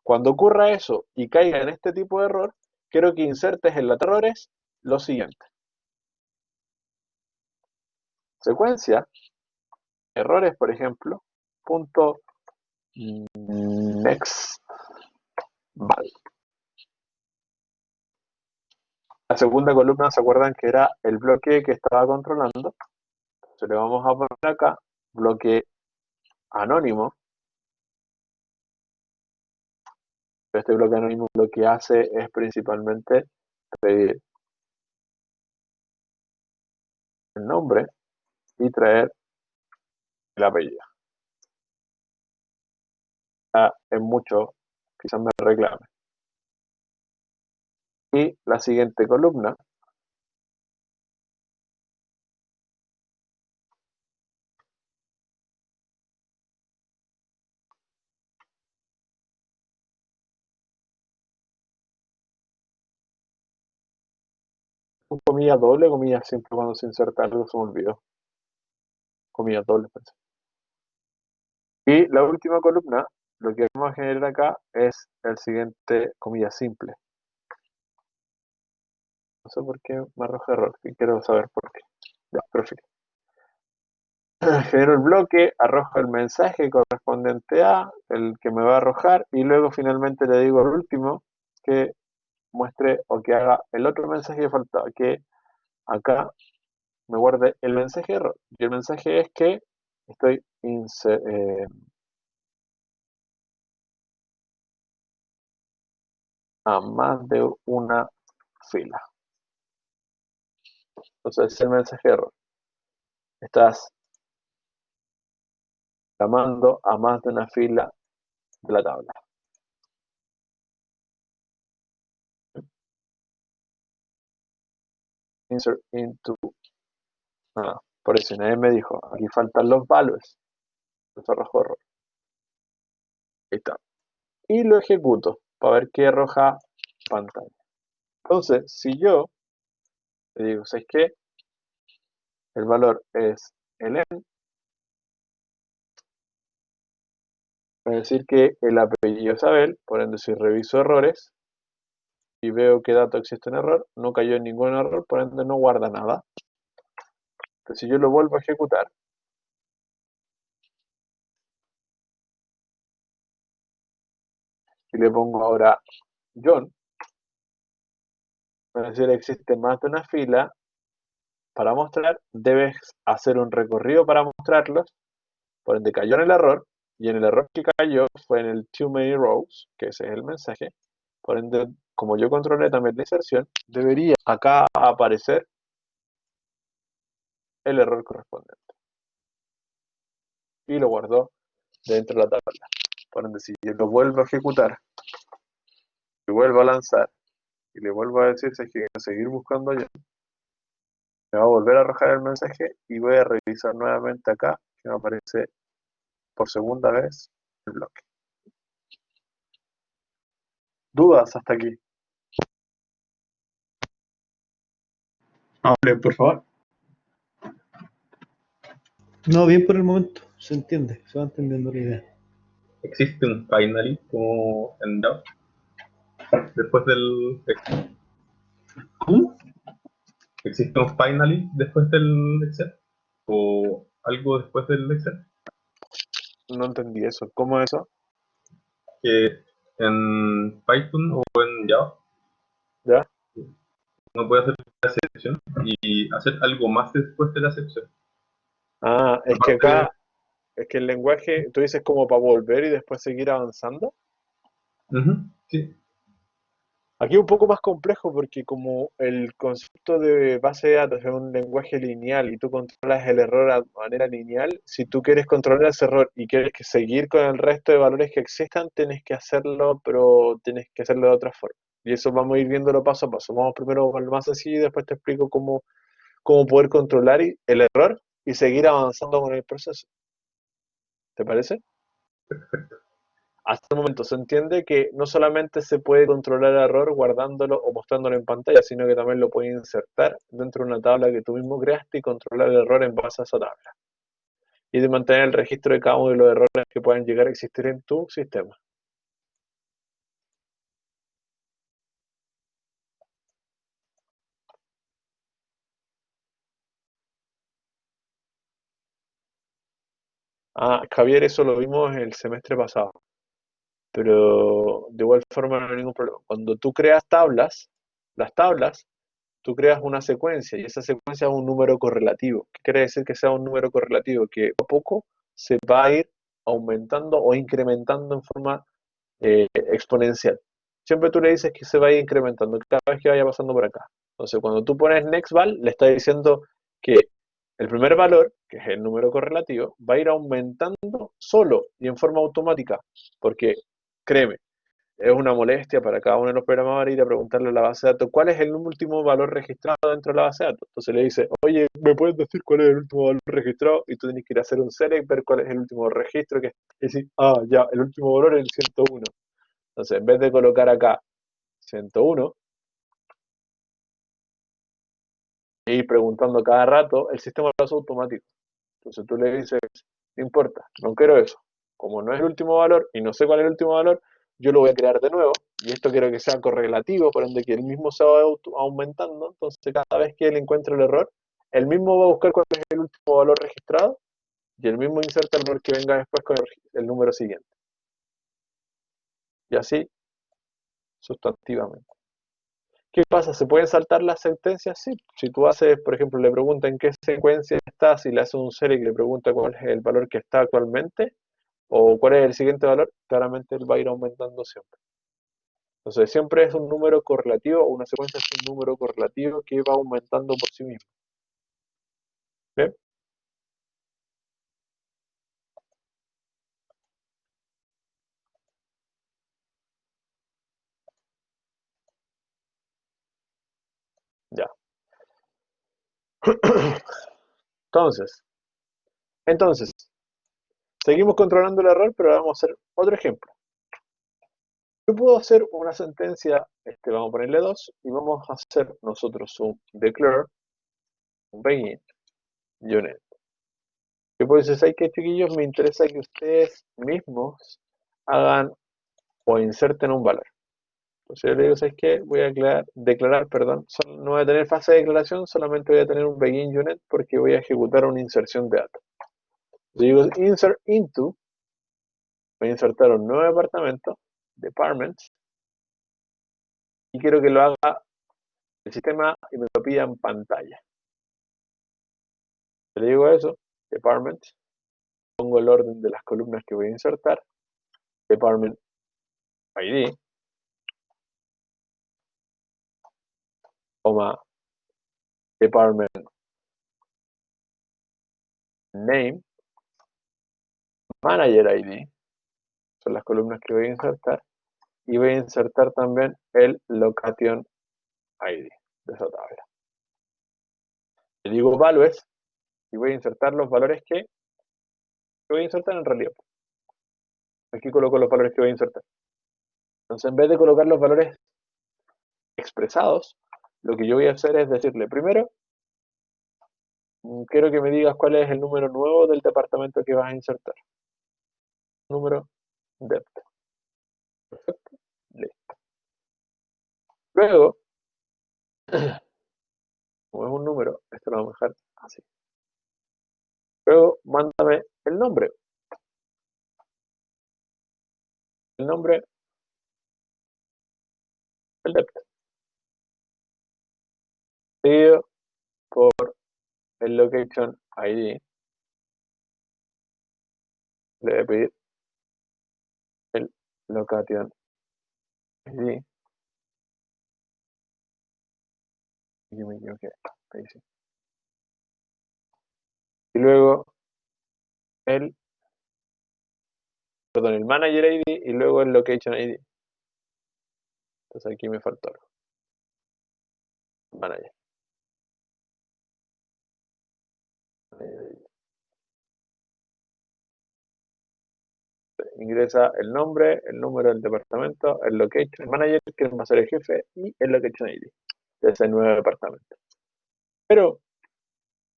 Cuando ocurra eso y caiga en este tipo de error, quiero que insertes en la tabla errores lo siguiente. Secuencia, errores, por ejemplo, punto next val. La segunda columna, ¿se acuerdan que era el bloque que estaba controlando? Entonces le vamos a poner acá bloque anónimo. Este bloque anónimo lo que hace es principalmente pedir el nombre y traer el apellido. En mucho, quizás me reclame. Y la siguiente columna Un comilla doble, comilla simple cuando se inserta algo, se me olvidó. Comilla doble, parece. Y la última columna, lo que vamos a generar acá es el siguiente comilla simple. No sé por qué me arroja error, y quiero saber por qué. Ya, perfecto. Genero el bloque, arrojo el mensaje correspondiente a el que me va a arrojar y luego finalmente le digo al último que muestre o que haga el otro mensaje que faltaba, que acá me guarde el mensaje de error. Y el mensaje es que estoy a más de una fila. Entonces, el mensaje de error. Estás llamando a más de una fila de la tabla. Insert into. Por eso nadie me dijo, aquí faltan los values. Entonces arrojo error. Ahí está. Y lo ejecuto para ver qué arroja pantalla. Entonces, si yo le digo, ¿sabes qué? El valor es el n, es decir que el apellido es Abel, por ende si reviso errores y veo qué dato existe en error, no cayó en ningún error, por ende no guarda nada. Entonces si yo lo vuelvo a ejecutar y le pongo ahora John, es decir, existe más de una fila para mostrar, debes hacer un recorrido para mostrarlos, por ende cayó en el error, y en el error que cayó fue en el too many rows, que ese es el mensaje, por ende, como yo controlé también la inserción, debería acá aparecer el error correspondiente. Y lo guardó dentro de la tabla. Por ende, si yo lo vuelvo a ejecutar, y vuelvo a lanzar, y le vuelvo a decir si es que quiero seguir buscando yo, me va a volver a arrojar el mensaje y voy a revisar nuevamente acá, que me aparece por segunda vez el bloque. ¿Dudas hasta aquí? Hable, por favor. No, bien por el momento, se entiende, se va entendiendo la idea. Existe un finally como en Java después del Excel. ¿Cómo? ¿Existe un finally después del Excel? ¿O algo después del Excel? No entendí eso. ¿Cómo es eso? Que en Python o en Java ¿Ya? uno puede hacer la excepción y hacer algo más después de la excepción. Ah, es que Aparte de, acá, es que el lenguaje, tú dices como para volver y después seguir avanzando. sí, Aquí es un poco más complejo porque como el concepto de base de datos es un lenguaje lineal y tú controlas el error a manera lineal, si tú quieres controlar ese error y quieres que seguir con el resto de valores que existan, tienes que hacerlo, pero tienes que hacerlo de otra forma. Y eso vamos a ir viéndolo paso a paso. Vamos primero con lo más sencillo y después te explico cómo poder controlar el error y seguir avanzando con el proceso. ¿Te parece? Hasta el momento se entiende que no solamente se puede controlar el error guardándolo o mostrándolo en pantalla, sino que también lo puedes insertar dentro de una tabla que tú mismo creaste y controlar el error en base a esa tabla. Y de mantener el registro de cada uno de los errores que puedan llegar a existir en tu sistema. Ah, Javier, eso lo vimos el semestre pasado, pero de igual forma no hay ningún problema. Cuando tú creas tablas, las tablas tú creas una secuencia y esa secuencia es un número correlativo. ¿Qué quiere decir que sea un número correlativo? Que poco a poco se va a ir aumentando o incrementando en forma exponencial. Siempre tú le dices que se va a ir incrementando cada vez que vaya pasando por acá. Entonces, cuando tú pones nextval, le estás diciendo que el primer valor, que es el número correlativo, va a ir aumentando solo y en forma automática. Porque, créeme, es una molestia para cada uno de los programadores ir a preguntarle a la base de datos cuál es el último valor registrado dentro de la base de datos. Entonces le dice, oye, ¿me puedes decir cuál es el último valor registrado? Y tú tienes que ir a hacer un select, ver cuál es el último registro, que es decir, ya, el último valor es el 101. Entonces, en vez de colocar acá 101, e ir preguntando cada rato, el sistema lo hace automático. Entonces tú le dices, no importa, no quiero eso. Como no es el último valor y no sé cuál es el último valor, yo lo voy a crear de nuevo. Y esto quiero que sea correlativo, por ende que el mismo se va aumentando. Entonces cada vez que él encuentre el error, el mismo va a buscar cuál es el último valor registrado y el mismo inserta el valor que venga después con el número siguiente. Y así sustantivamente. ¿Qué pasa? ¿Se pueden saltar las sentencias? Sí. Si tú haces, por ejemplo, le pregunta en qué secuencia está, si le haces un select y le pregunta cuál es el valor que está actualmente, o cuál es el siguiente valor, claramente él va a ir aumentando siempre. Entonces siempre es un número correlativo, o una secuencia es un número correlativo que va aumentando por sí mismo. ¿Bien? Ya. Entonces, seguimos controlando el error, pero vamos a hacer otro ejemplo. Yo puedo hacer una sentencia, vamos a ponerle 2, y vamos a hacer nosotros un declare, un begin, unit. Yo puedo decir, ¿sabes qué, chiquillos? Me interesa que ustedes mismos hagan o inserten un valor. Entonces yo le digo, ¿sabes qué? Voy a declarar, perdón, no voy a tener fase de declaración, solamente voy a tener un begin unit porque voy a ejecutar una inserción de datos. Yo digo insert into, voy a insertar un nuevo departamento, departments, y quiero que lo haga el sistema y me lo pida en pantalla. Le digo eso, departments, pongo el orden de las columnas que voy a insertar, department ID, department name, manager ID, son las columnas que voy a insertar, y voy a insertar también el location ID de esa tabla. Le digo values y voy a insertar los valores que voy a insertar en realidad. Aquí coloco los valores que voy a insertar. Entonces, en vez de colocar los valores expresados, lo que yo voy a hacer es decirle primero, quiero que me digas cuál es el número nuevo del departamento que vas a insertar. Número depth. Perfecto. Listo. Luego, como es un número, esto lo vamos a dejar así. Luego, mándame el nombre. El nombre del depth. Seguido por el location ID. Le voy a pedir el location ID. Y me equivoqué. Ahí sí. Y luego el manager ID y luego el location ID. Entonces aquí me faltó algo. Manager. Ingresa el nombre, el número del departamento, el location, el manager, que va a ser el jefe, y el location ID de ese nuevo departamento. Pero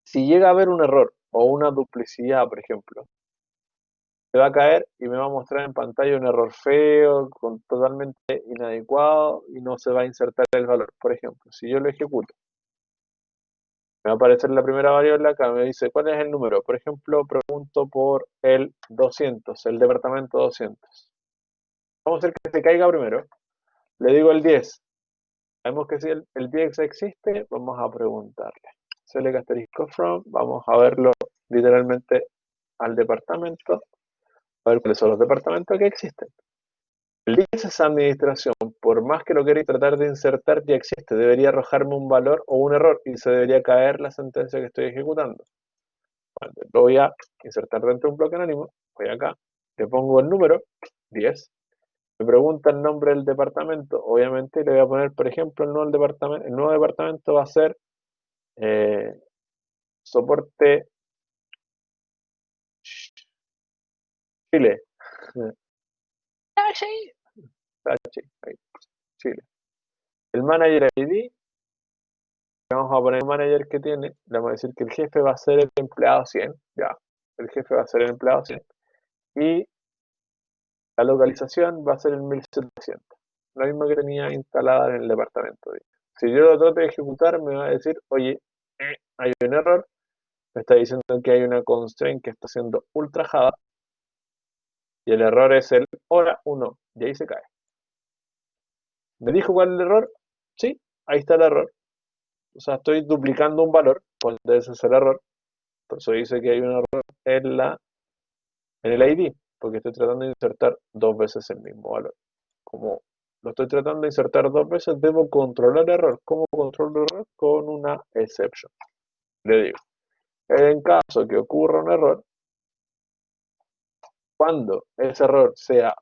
si llega a haber un error o una duplicidad, por ejemplo, se va a caer y me va a mostrar en pantalla un error feo, totalmente inadecuado, y no se va a insertar el valor. Por ejemplo, si yo lo ejecuto, me va a aparecer la primera variable acá, me dice cuál es el número. Por ejemplo, pregunto por el 200, el departamento 200. Vamos a hacer que se caiga primero. Le digo el 10. Sabemos que si el 10 existe, vamos a preguntarle. Select asterisco from, vamos a verlo literalmente al departamento, a ver cuáles son los departamentos que existen. El 10 es administración, por más que lo queréis tratar de insertar, ya existe. Debería arrojarme un valor o un error y se debería caer la sentencia que estoy ejecutando. Bueno, lo voy a insertar dentro de un bloque anónimo. Voy acá, le pongo el número, 10. Me pregunta el nombre del departamento. Obviamente le voy a poner, por ejemplo, el nuevo departamento va a ser soporte Chile. Chile. El manager ID vamos a poner el manager que tiene, le vamos a decir que el jefe va a ser el empleado 100, ya, el jefe va a ser el empleado 100, y la localización va a ser el 1700, la misma que tenía instalada en el departamento. Si yo lo trato de ejecutar, me va a decir, oye, hay un error, me está diciendo que hay una constraint que está siendo ultrajada, y el error es el hora 1, y ahí se cae. ¿Me dijo cuál es el error? Sí, ahí está el error. O sea, estoy duplicando un valor, pues ese es el error. Por eso dice que hay un error en el ID, porque estoy tratando de insertar dos veces el mismo valor. Como lo estoy tratando de insertar dos veces, debo controlar el error. ¿Cómo controlo el error? Con una exception. Le digo, en caso que ocurra un error, cuando ese error sea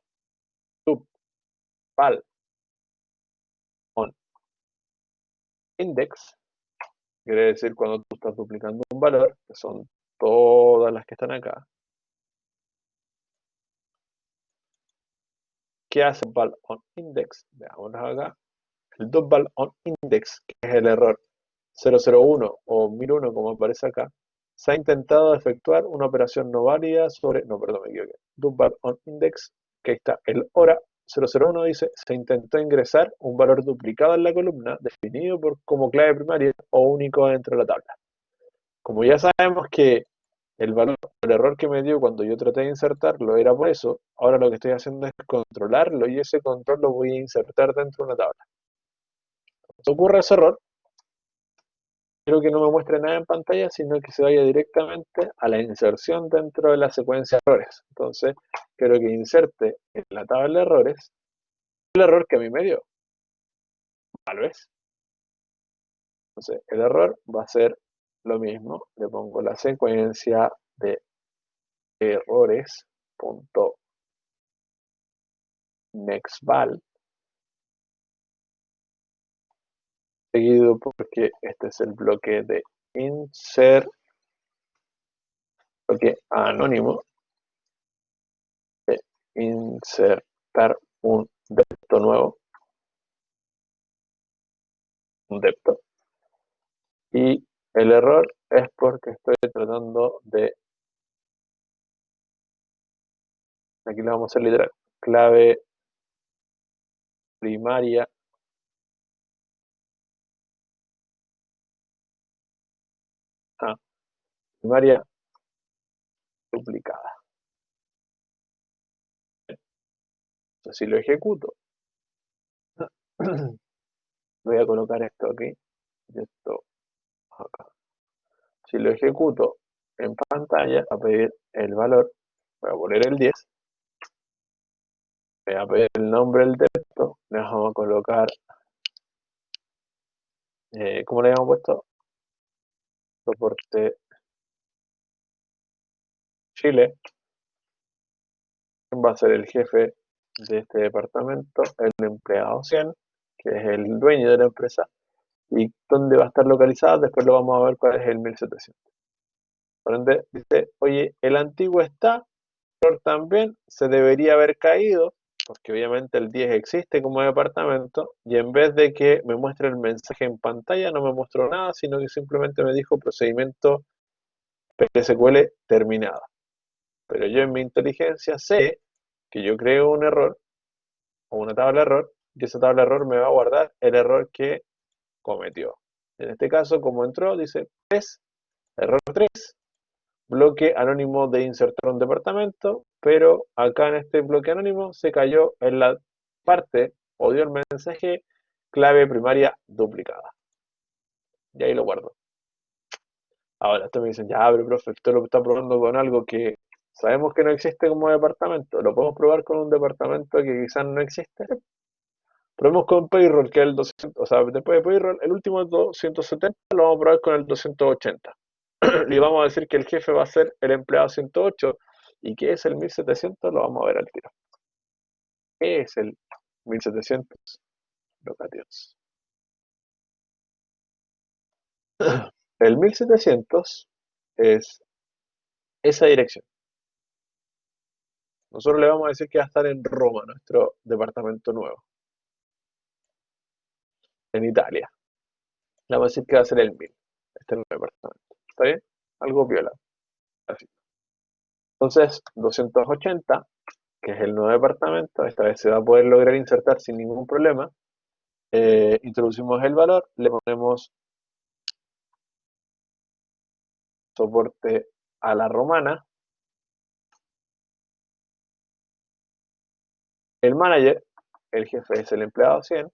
sub val on index, quiere decir cuando tú estás duplicando un valor, que son todas las que están acá, ¿qué hace val on index? Veámoslo acá. El val on index, que es el error 001 o 1001, como aparece acá, se ha intentado efectuar una operación no válida sobre, no, perdón, me equivoqué, val on index, que ahí está, el hora 001 dice, se intentó ingresar un valor duplicado en la columna definido como clave primaria o único dentro de la tabla. Como ya sabemos que el error que me dio cuando yo traté de insertarlo era por eso, ahora lo que estoy haciendo es controlarlo y ese control lo voy a insertar dentro de una tabla. Si ocurre ese error, quiero que no me muestre nada en pantalla, sino que se vaya directamente a la inserción dentro de la secuencia de errores. Entonces, quiero que inserte en la tabla de errores el error que a mí me dio. Tal vez. Entonces, el error va a ser lo mismo. Le pongo la secuencia de errores.nextval, seguido porque este es el bloque de insert, bloque anónimo, de insertar un depto nuevo, un depto. Y el error es porque estoy tratando de, aquí lo vamos a hacer literal, clave primaria primaria duplicada. Entonces, si lo ejecuto, voy a colocar esto aquí y esto acá. Si lo ejecuto en pantalla, a pedir el valor, voy a poner el 10, voy a pedir el nombre del texto, le vamos a colocar, ¿cómo le habíamos puesto? Soporte Chile. Va a ser el jefe de este departamento, el empleado 100, que es el dueño de la empresa, y dónde va a estar localizada, después lo vamos a ver cuál es el 1700. Por ende, dice, oye, el antiguo está, pero también se debería haber caído, porque obviamente el 10 existe como departamento, y en vez de que me muestre el mensaje en pantalla, no me mostró nada, sino que simplemente me dijo procedimiento PSQL terminado. Pero yo en mi inteligencia sé que yo creo un error, o una tabla de error, y esa tabla de error me va a guardar el error que cometió. En este caso, como entró, dice 3, error 3, bloque anónimo de insertar un departamento, pero acá en este bloque anónimo se cayó en la parte o dio el mensaje clave primaria duplicada. Y ahí lo guardo. Ahora, esto me dicen, ya, pero profe, usted lo está probando con algo que sabemos que no existe como departamento. ¿Lo podemos probar con un departamento que quizás no existe? Probemos con Payroll, que es el 200, o sea, después de Payroll, el último 270 lo vamos a probar con el 280. Y vamos a decir que el jefe va a ser el empleado 108 y que es el 1700, lo vamos a ver al tiro. ¿Qué es el 1700 locations? El 1700 es esa dirección. Nosotros le vamos a decir que va a estar en Roma, nuestro departamento nuevo, en Italia. Le vamos a decir que va a ser el 1000. Este nuevo departamento. ¿Está bien? Algo viola. Así. Entonces, 280, que es el nuevo departamento, esta vez se va a poder lograr insertar sin ningún problema. Introducimos el valor, le ponemos soporte a la romana. El manager, el jefe es el empleado 100.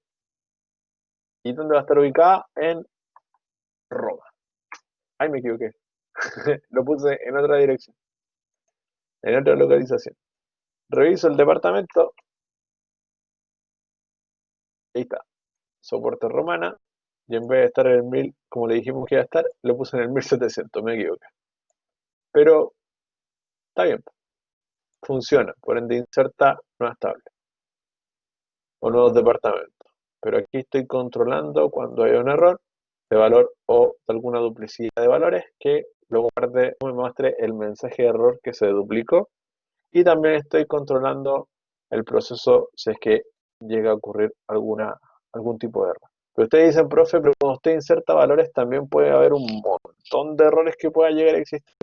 ¿Y dónde va a estar ubicada? En Roma. Ahí me equivoqué. Lo puse en otra dirección, en otra localización. Reviso el departamento. Ahí está. Soporte romana. Y en vez de estar en el 1000, como le dijimos que iba a estar, lo puse en el 1700. Me equivoqué. Pero está bien. Funciona. Por ende, inserta nueva estable o nuevos departamentos. Pero aquí estoy controlando cuando hay un error de valor o de alguna duplicidad de valores que lo guarde o me muestre el mensaje de error que se duplicó. Y también estoy controlando el proceso si es que llega a ocurrir algún tipo de error. Pero ustedes dicen, profe, pero cuando usted inserta valores también puede haber un montón de errores que pueda llegar a existir.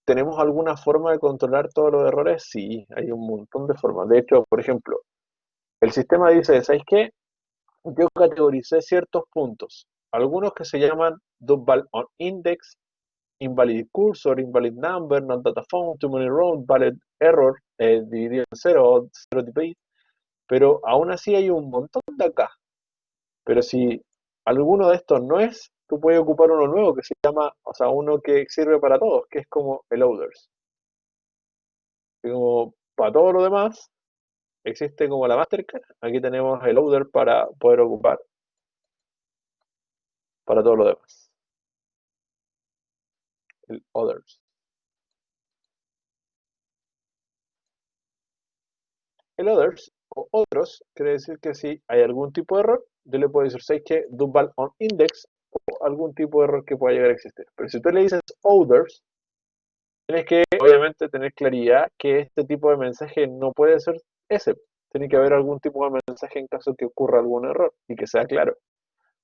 ¿Tenemos alguna forma de controlar todos los errores? Sí, hay un montón de formas. De hecho, por ejemplo, el sistema dice, ¿sabéis qué? Yo categoricé ciertos puntos. Algunos que se llaman double on index, invalid cursor, invalid number, not data found, too many rows, valid error, dividido en cero, zero debate, pero aún así hay un montón de acá. Pero si alguno de estos no es, tú puedes ocupar uno nuevo que se llama, o sea, uno que sirve para todos, que es como el others. Y como para todo lo demás, existe como la Mastercard, aquí tenemos el other para poder ocupar para todo lo demás. El others. El others o otros quiere decir que si hay algún tipo de error, yo le puedo decir, ¿sabes qué? Double on index o algún tipo de error que pueda llegar a existir. Pero si tú le dices others, tienes que obviamente tener claridad que este tipo de mensaje no puede ser ese. Tiene que haber algún tipo de mensaje en caso que ocurra algún error y que sea claro.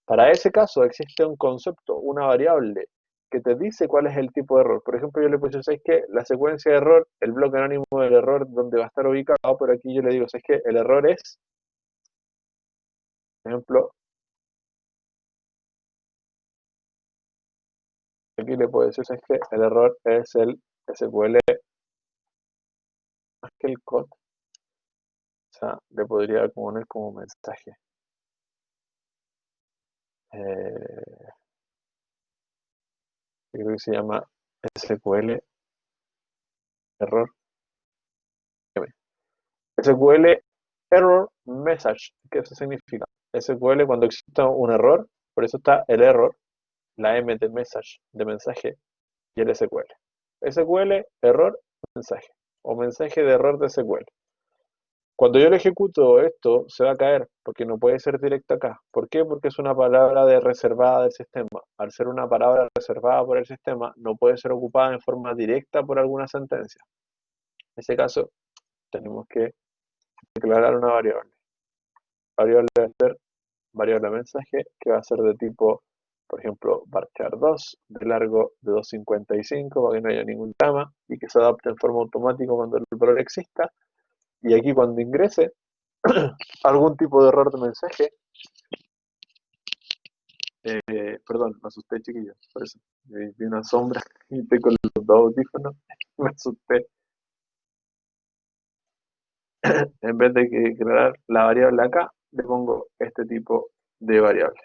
Para ese caso existe un concepto, una variable que te dice cuál es el tipo de error. Por ejemplo, yo le puse, ¿sabes qué? La secuencia de error, el bloque anónimo del error donde va a estar ubicado, pero aquí yo le digo, ¿sabes qué? El error es, por ejemplo, aquí le puedo decir, ¿sabes qué? El error es el SQL más que el code. O sea, le podría poner como mensaje. Eh, creo que se llama SQL error. SQL error message. ¿Qué eso significa? SQL cuando exista un error, por eso está el error, la M de message, de mensaje, y el SQL. SQL, error, mensaje. O mensaje de error de SQL. Cuando yo le ejecuto esto, se va a caer, porque no puede ser directo acá. ¿Por qué? Porque es una palabra reservada del sistema. Al ser una palabra reservada por el sistema, no puede ser ocupada en forma directa por alguna sentencia. En ese caso, tenemos que declarar una variable. Variable va a ser variable mensaje, que va a ser de tipo, por ejemplo, varchar 2, de largo de 255, para que no haya ningún drama, y que se adapte en forma automática cuando el valor exista. Y aquí cuando ingrese algún tipo de error de mensaje, perdón, me asusté, chiquillos, por eso. Vi una sombra y estoy con los dos audífonos, me asusté. En vez de crear la variable acá, le pongo este tipo de variable.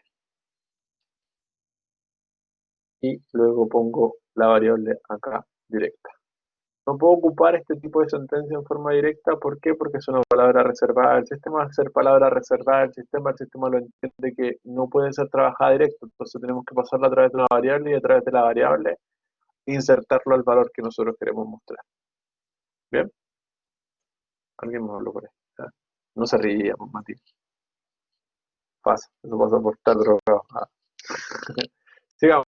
Y luego pongo la variable acá directa. No puedo ocupar este tipo de sentencia en forma directa. ¿Por qué? Porque es una palabra reservada del sistema. Al ser palabra reservada del sistema, el sistema lo entiende que no puede ser trabajada directo. Entonces tenemos que pasarla a través de una variable y a través de la variable insertarlo al valor que nosotros queremos mostrar. ¿Bien? Alguien me habló por ahí. ¿Ah? No se ría, pues, Mati. Pasa. Eso pasa por estar drogado. Ah. Sigamos.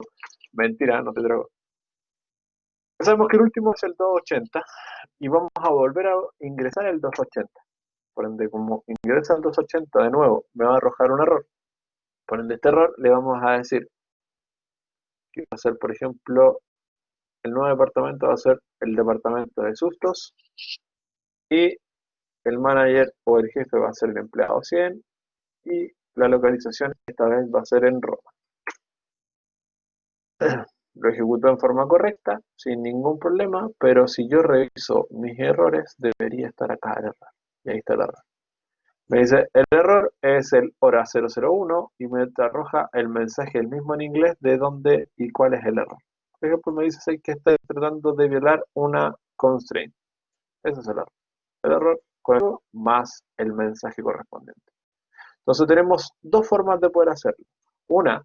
Mentira, no te drogo. Sabemos que el último es el 280 y vamos a volver a ingresar el 280. Por ende, como ingresa el 280 de nuevo, me va a arrojar un error. Por ende, este error le vamos a decir que va a ser, por ejemplo, el nuevo departamento va a ser el departamento de sustos y el manager o el jefe va a ser el empleado 100 y la localización esta vez va a ser en Roma. Lo ejecutó en forma correcta, sin ningún problema, pero si yo reviso mis errores, debería estar acá el error. Y ahí está el error. Me dice, el error es el hora 001 y me arroja el mensaje el mismo en inglés de dónde y cuál es el error. Por ejemplo, me dice que está tratando de violar una constraint. Ese es el error. El error con el más el mensaje correspondiente. Entonces tenemos dos formas de poder hacerlo. Una,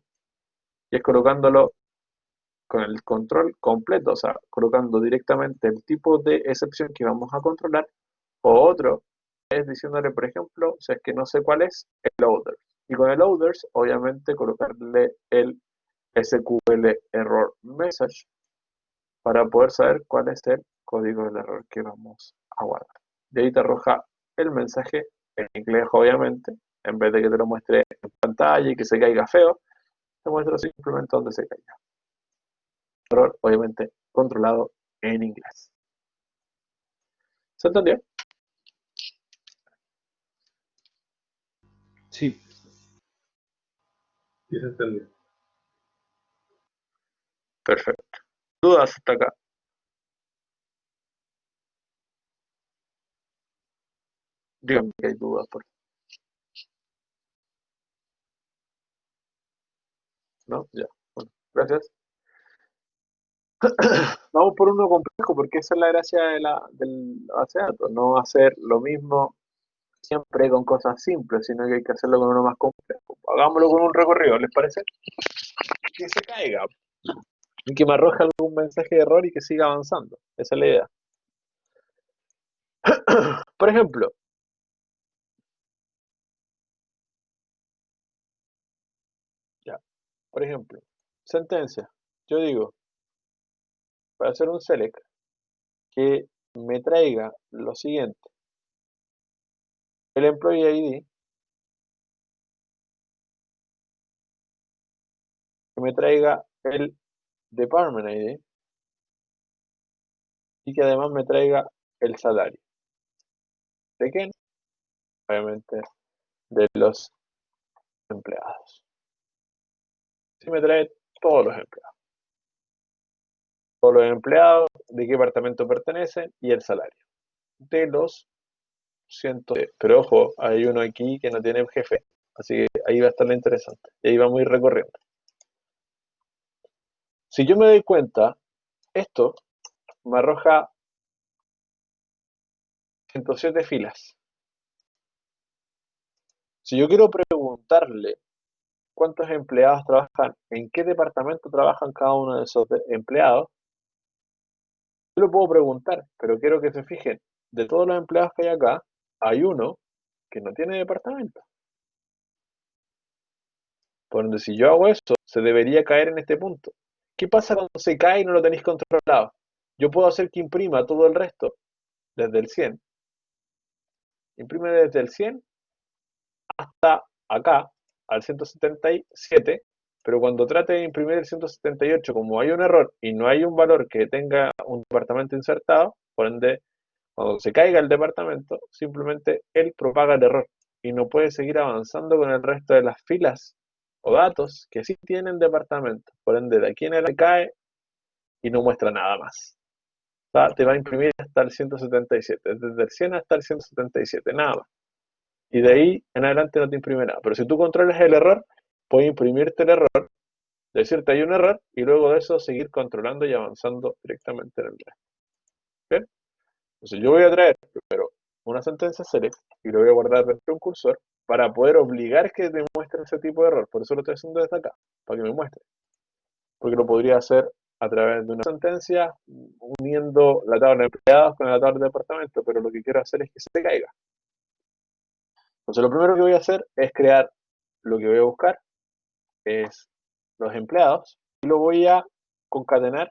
y es colocándolo con el control completo, o sea, colocando directamente el tipo de excepción que vamos a controlar, o otro es diciéndole, por ejemplo, si es que no sé cuál es, el loader. Y con el loaders, obviamente, colocarle el SQL error message para poder saber cuál es el código del error que vamos a guardar. De ahí te arroja el mensaje en inglés, obviamente, en vez de que te lo muestre en pantalla y que se caiga feo, te muestra simplemente donde se caiga. Error, obviamente, controlado en inglés. ¿Se entendió? Sí. Sí, se entendió. Perfecto. ¿Dudas hasta acá? Díganme que hay dudas. ¿No? Ya. Bueno, gracias. Vamos por uno complejo, porque esa es la gracia de del base de datos. No hacer lo mismo siempre con cosas simples, sino que hay que hacerlo con uno más complejo. Hagámoslo con un recorrido, ¿les parece? Que se caiga. Y que me arroje algún mensaje de error y que siga avanzando. Esa es la idea. Por ejemplo, ya, por ejemplo, sentencia. Yo digo, para hacer un select, que me traiga lo siguiente. El employee ID, que me traiga el department ID y que además me traiga el salario. ¿De quién? Obviamente de los empleados. Si me trae todos los empleados. Todos los empleados, de qué departamento pertenecen y el salario. De los 100. Pero ojo, hay uno aquí que no tiene jefe. Así que ahí va a estar lo interesante. Y ahí vamos a ir recorriendo. Si yo me doy cuenta, esto me arroja 107 filas. Si yo quiero preguntarle cuántos empleados trabajan, en qué departamento trabajan cada uno de esos empleados, yo lo puedo preguntar, pero quiero que se fijen, de todos los empleados que hay acá, hay uno que no tiene departamento. Por donde si yo hago eso, se debería caer en este punto. ¿Qué pasa cuando se cae y no lo tenéis controlado? Yo puedo hacer que imprima todo el resto desde el 100. Imprime desde el 100 hasta acá, al 177, pero cuando trate de imprimir el 178, como hay un error y no hay un valor que tenga un departamento insertado, por ende, cuando se caiga el departamento, simplemente él propaga el error y no puede seguir avanzando con el resto de las filas o datos que sí tienen departamento. Por ende, de aquí en adelante cae y no muestra nada más. O sea, te va a imprimir hasta el 177, desde el 100 hasta el 177, nada más. Y de ahí en adelante no te imprime nada. Pero si tú controlas el error, puedes imprimirte el error, decirte hay un error, y luego de eso seguir controlando y avanzando directamente en el resto. ¿Bien? Entonces yo voy a traer primero una sentencia select y lo voy a guardar dentro de un cursor para poder obligar que me muestre ese tipo de error. Por eso lo estoy haciendo desde acá, para que me muestre. Porque lo podría hacer a través de una sentencia uniendo la tabla de empleados con la tabla de departamento, pero lo que quiero hacer es que se caiga. Entonces lo primero que voy a hacer es crear lo que voy a buscar, es los empleados, y lo voy a concatenar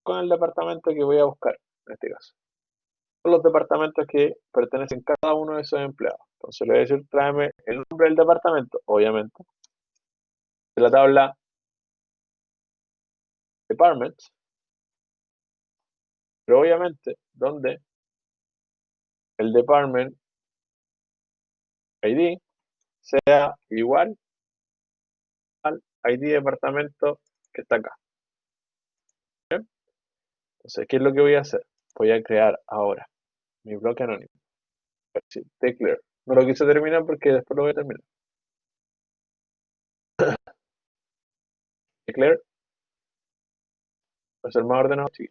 con el departamento que voy a buscar, en este caso. Son los departamentos que pertenecen a cada uno de esos empleados. Entonces le voy a decir, tráeme el nombre del departamento, obviamente, de la tabla departments, pero obviamente donde el department ID sea igual al ID de departamento que está acá. ¿Bien? Entonces, ¿qué es lo que voy a hacer? Voy a crear ahora mi bloque anónimo. Declare. No lo quise terminar porque después lo voy a terminar. Declare. Va a ser más ordenado. Sí.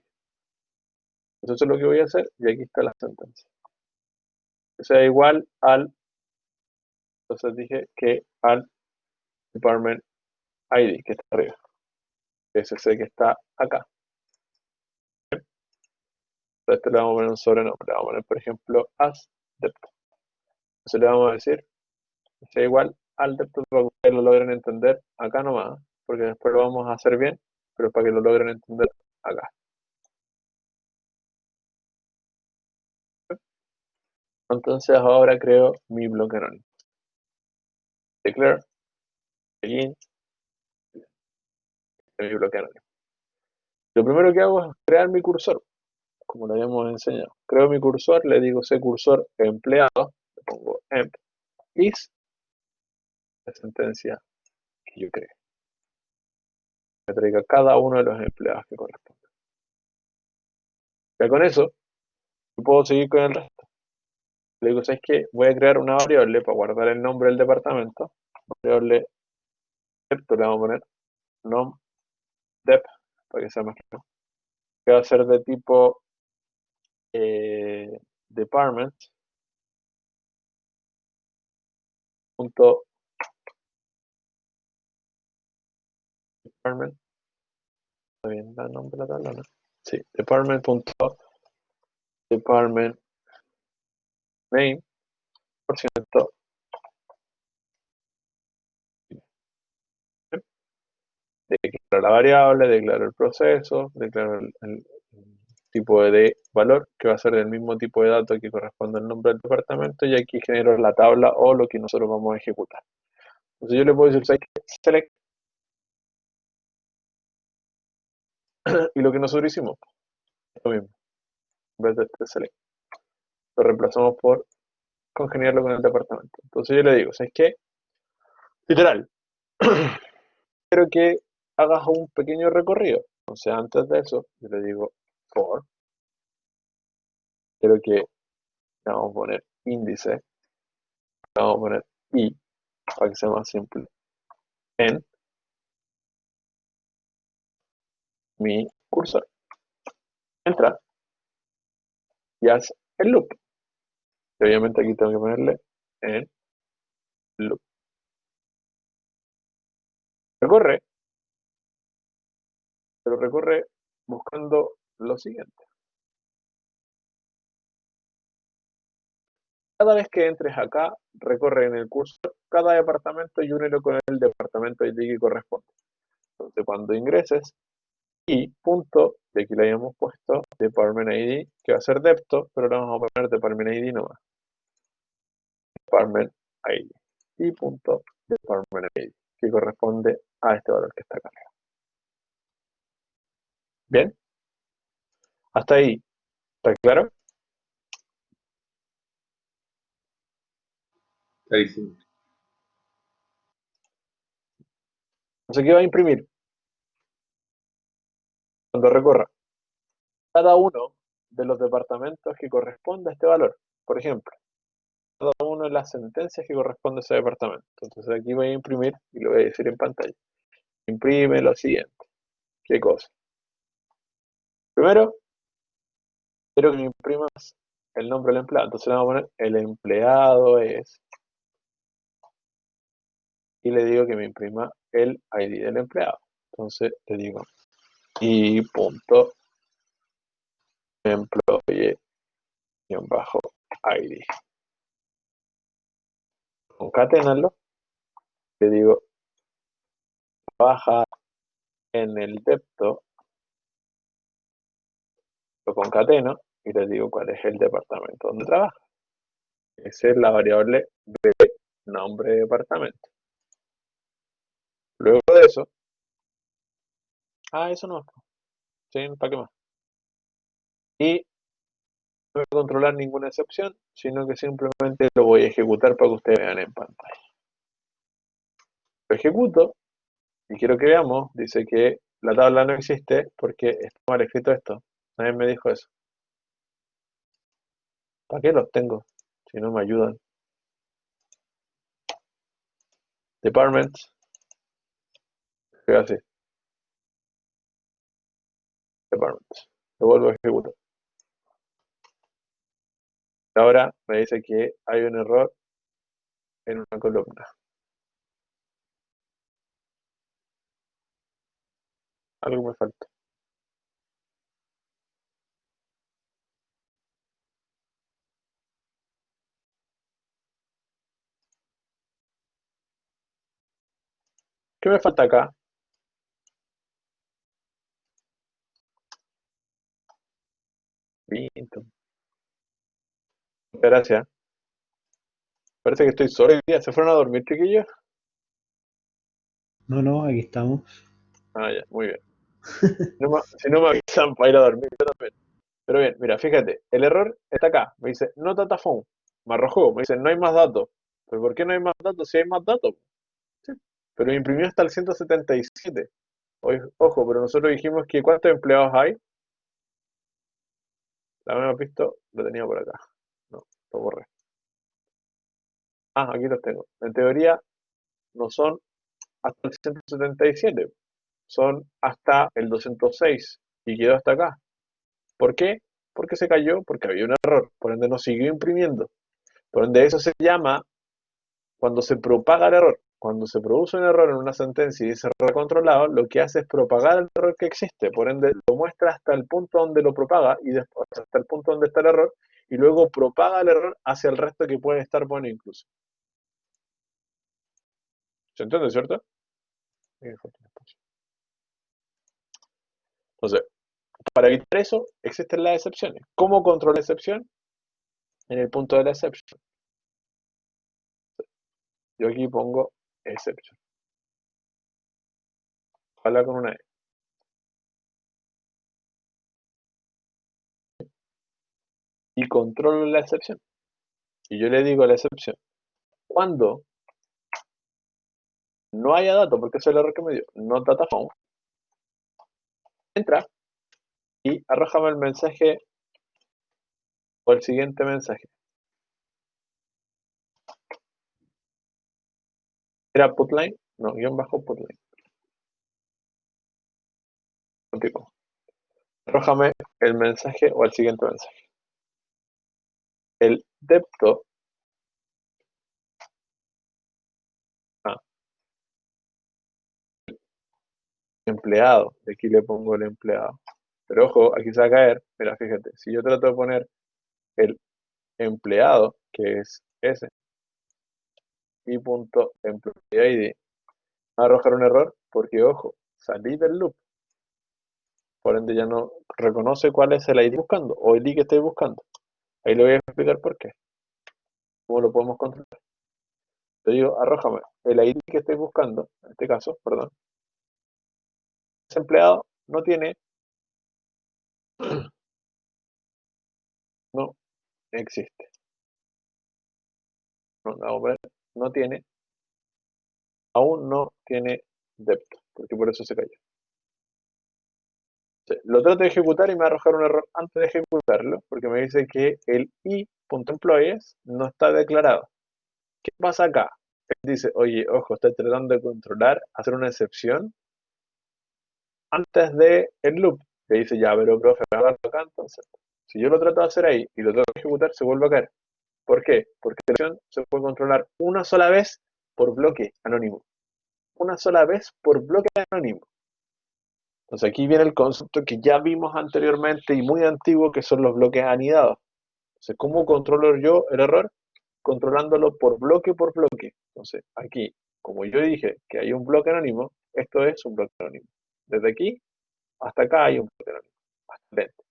Eso es lo que voy a hacer y aquí está la sentencia. Que sea igual al, entonces dije que al department ID que está arriba. Que es ese que está acá. Entonces le vamos a poner un sobrenombre. Le vamos a poner, por ejemplo, as depto. Entonces le vamos a decir que sea igual al depto para que ustedes lo logren entender acá nomás, porque después lo vamos a hacer bien, pero para que lo logren entender acá. Entonces ahora creo mi bloque anónimo. Declare, begin, mi bloque anónimo. Lo primero que hago es crear mi cursor, como lo habíamos enseñado. Creo mi cursor, le digo ese cursor empleado, le pongo emp is la sentencia que yo cree. Me traiga cada uno de los empleados que corresponde. Ya con eso, puedo seguir con el resto. Le digo, ¿sabes qué? Voy a crear una variable para guardar el nombre del departamento. Variable dep, le vamos a poner nom dep, para que sea más claro. Que va a ser de tipo department punto department. ¿Está bien el nombre de la tabla, no? Sí, department punto department name por ciento. Declaro la variable, declaro el proceso, declaro el tipo de valor que va a ser del mismo tipo de dato que corresponde al nombre del departamento y aquí genero la tabla o lo que nosotros vamos a ejecutar. Entonces yo le puedo decir select y lo que nosotros hicimos es lo mismo. En vez de este select, lo reemplazamos por congeniarlo con el departamento. Entonces yo le digo, ¿sabes qué? Literal, quiero que hagas un pequeño recorrido. Entonces antes de eso, yo le digo for, quiero que le vamos a poner índice, le vamos a poner i, para que sea más simple, en mi cursor. Entra y haz el loop. Y obviamente aquí tengo que ponerle en loop. Recorre, pero recorre buscando lo siguiente. Cada vez que entres acá, recorre en el cursor cada departamento y únelo con el departamento ID que corresponde. Entonces, cuando ingreses, y punto, de aquí le habíamos puesto department ID, que va a ser depto, pero le vamos a poner department ID nomás. Department ID. Y punto, department ID, que corresponde a este valor que está acá arriba. Bien, hasta ahí, ¿está claro? Clarísimo. Entonces, ¿qué va a imprimir cuando recorra? Cada uno de los departamentos que corresponde a este valor. Por ejemplo, cada una de las sentencias que corresponde a ese departamento. Entonces aquí voy a imprimir y lo voy a decir en pantalla. Imprime lo siguiente. ¿Qué cosa? Primero, quiero que me imprimas el nombre del empleado. Entonces le vamos a poner el empleado es. Y le digo que me imprima el ID del empleado. Entonces le digo y punto employee-id. Concaténalo. Le digo baja en el depto, lo concateno y le digo cuál es el departamento donde trabaja. Esa es la variable de nombre de departamento. Luego de eso, eso no, sí, ¿para qué más? Y no voy a controlar ninguna excepción, sino que simplemente lo voy a ejecutar para que ustedes vean en pantalla. Lo ejecuto y quiero que veamos, dice que la tabla no existe porque está mal escrito esto. Nadie me dijo eso. ¿Para qué los tengo? Si no me ayudan. Departments, queda así. Departments. Lo vuelvo a ejecutar. Ahora me dice que hay un error en una columna. Algo me falta. ¿Qué me falta acá? Listo. Gracias. Parece que estoy solo hoy día. ¿Se fueron a dormir, chiquillos? No, aquí estamos. Ya, muy bien. Si no me avisan para ir a dormir, yo también. Pero bien, mira, fíjate, el error está acá. Me dice, no data phone. Me arrojó, me dice, no hay más datos. ¿Pero por qué no hay más datos si hay más datos? Sí. Pero imprimió hasta el 177. Ojo, pero nosotros dijimos que ¿cuántos empleados hay? La hemos visto, lo tenía por acá. No, lo borré. Aquí los tengo. En teoría, no son hasta el 177, son hasta el 206 y quedó hasta acá. ¿Por qué? Porque se cayó, porque había un error, por ende no siguió imprimiendo. Por ende eso se llama cuando se propaga el error. Cuando se produce un error en una sentencia y ese error controlado, lo que hace es propagar el error que existe. Por ende lo muestra hasta el punto donde lo propaga y después hasta el punto donde está el error y luego propaga el error hacia el resto que puede estar bueno incluso. ¿Se entiende, cierto? Entonces, para evitar eso, existen las excepciones. ¿Cómo controla la excepción? En el punto de la exception. Yo aquí pongo exception. Ojalá con una E. Y controlo la excepción. Y yo le digo a la excepción, cuando no haya dato, porque ese es el error que me dio, no data found, entra y arrójame el mensaje o el siguiente mensaje. ¿Era putline? No, guión bajo putline. Continúo. Arrójame el mensaje o el siguiente mensaje. El depto empleado, de aquí le pongo el empleado. Pero ojo, aquí se va a caer, mira, fíjate, si yo trato de poner el empleado, que es ese, y punto employee ID, va a arrojar un error, porque ojo, salí del loop, por ende ya no reconoce cuál es el ID buscando, o el ID que estoy buscando. Ahí le voy a explicar por qué, cómo lo podemos controlar. Te digo, arrójame el ID que estoy buscando, en este caso, perdón, ese empleado no tiene, no existe, no tiene, aún no tiene depto, porque por eso se cayó. Lo trato de ejecutar y me va a arrojar un error antes de ejecutarlo, porque me dice que el i.employees no está declarado. ¿Qué pasa acá? Él dice, oye, ojo, estoy tratando de controlar, hacer una excepción antes de el loop. Le dice, ya, pero profe, hágalo acá entonces. Si yo lo trato de hacer ahí y lo trato de ejecutar, se vuelve a caer. ¿Por qué? Porque la excepción se puede controlar una sola vez por bloque anónimo. Una sola vez por bloque anónimo. Entonces aquí viene el concepto que ya vimos anteriormente y muy antiguo, que son los bloques anidados. Entonces, ¿cómo controlo yo el error? Controlándolo por bloque por bloque. Entonces, aquí, como yo dije que hay un bloque anónimo, esto es un bloque anónimo. Desde aquí hasta acá hay un bloque anónimo. Hasta dentro.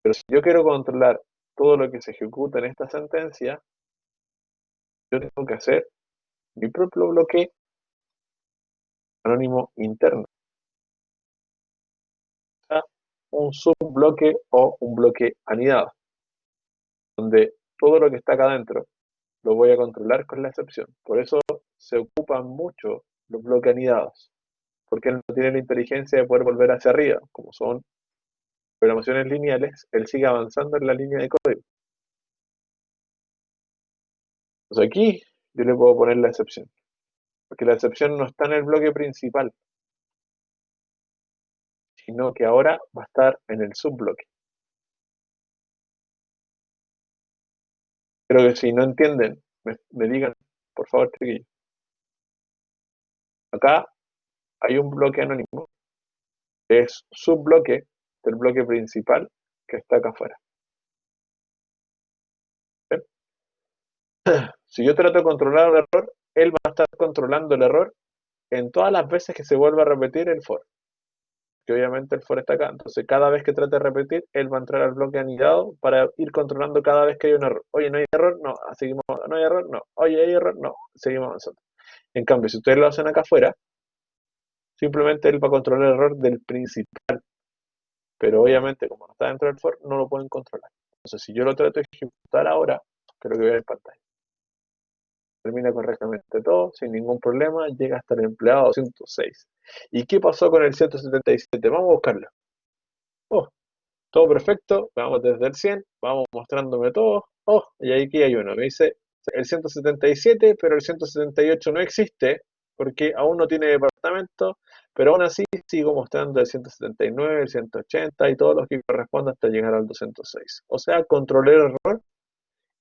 Pero si yo quiero controlar todo lo que se ejecuta en esta sentencia, yo tengo que hacer mi propio bloque anónimo interno. Un subbloque o un bloque anidado, donde todo lo que está acá adentro lo voy a controlar con la excepción. Por eso se ocupan mucho los bloques anidados, porque él no tiene la inteligencia de poder volver hacia arriba, como son programaciones lineales, él sigue avanzando en la línea de código. Entonces aquí yo le puedo poner la excepción, porque la excepción no está en el bloque principal, sino que ahora va a estar en el subbloque. Creo que si no entienden, me digan, por favor, chiquillos. Acá hay un bloque anónimo, que es subbloque del bloque principal que está acá afuera. ¿Ven? Si yo trato de controlar el error, él va a estar controlando el error en todas las veces que se vuelva a repetir el for. Que obviamente el for está acá. Entonces, cada vez que trate de repetir, él va a entrar al bloque anidado para ir controlando cada vez que hay un error. Oye, no hay error, no, seguimos, no hay error, no. Oye, hay error, no, seguimos avanzando. En cambio, si ustedes lo hacen acá afuera, simplemente él va a controlar el error del principal. Pero obviamente, como no está dentro del for, no lo pueden controlar. Entonces, si yo lo trato de ejecutar ahora, creo que voy a ver en pantalla. Termina correctamente todo, sin ningún problema, llega hasta el empleado 206. ¿Y qué pasó con el 177? Vamos a buscarlo. Oh, todo perfecto, vamos desde el 100, vamos mostrándome todo. Oh, y aquí hay uno, me dice el 177, pero el 178 no existe, porque aún no tiene departamento, pero aún así sigo mostrando el 179, el 180 y todos los que correspondan hasta llegar al 206. O sea, controlé el error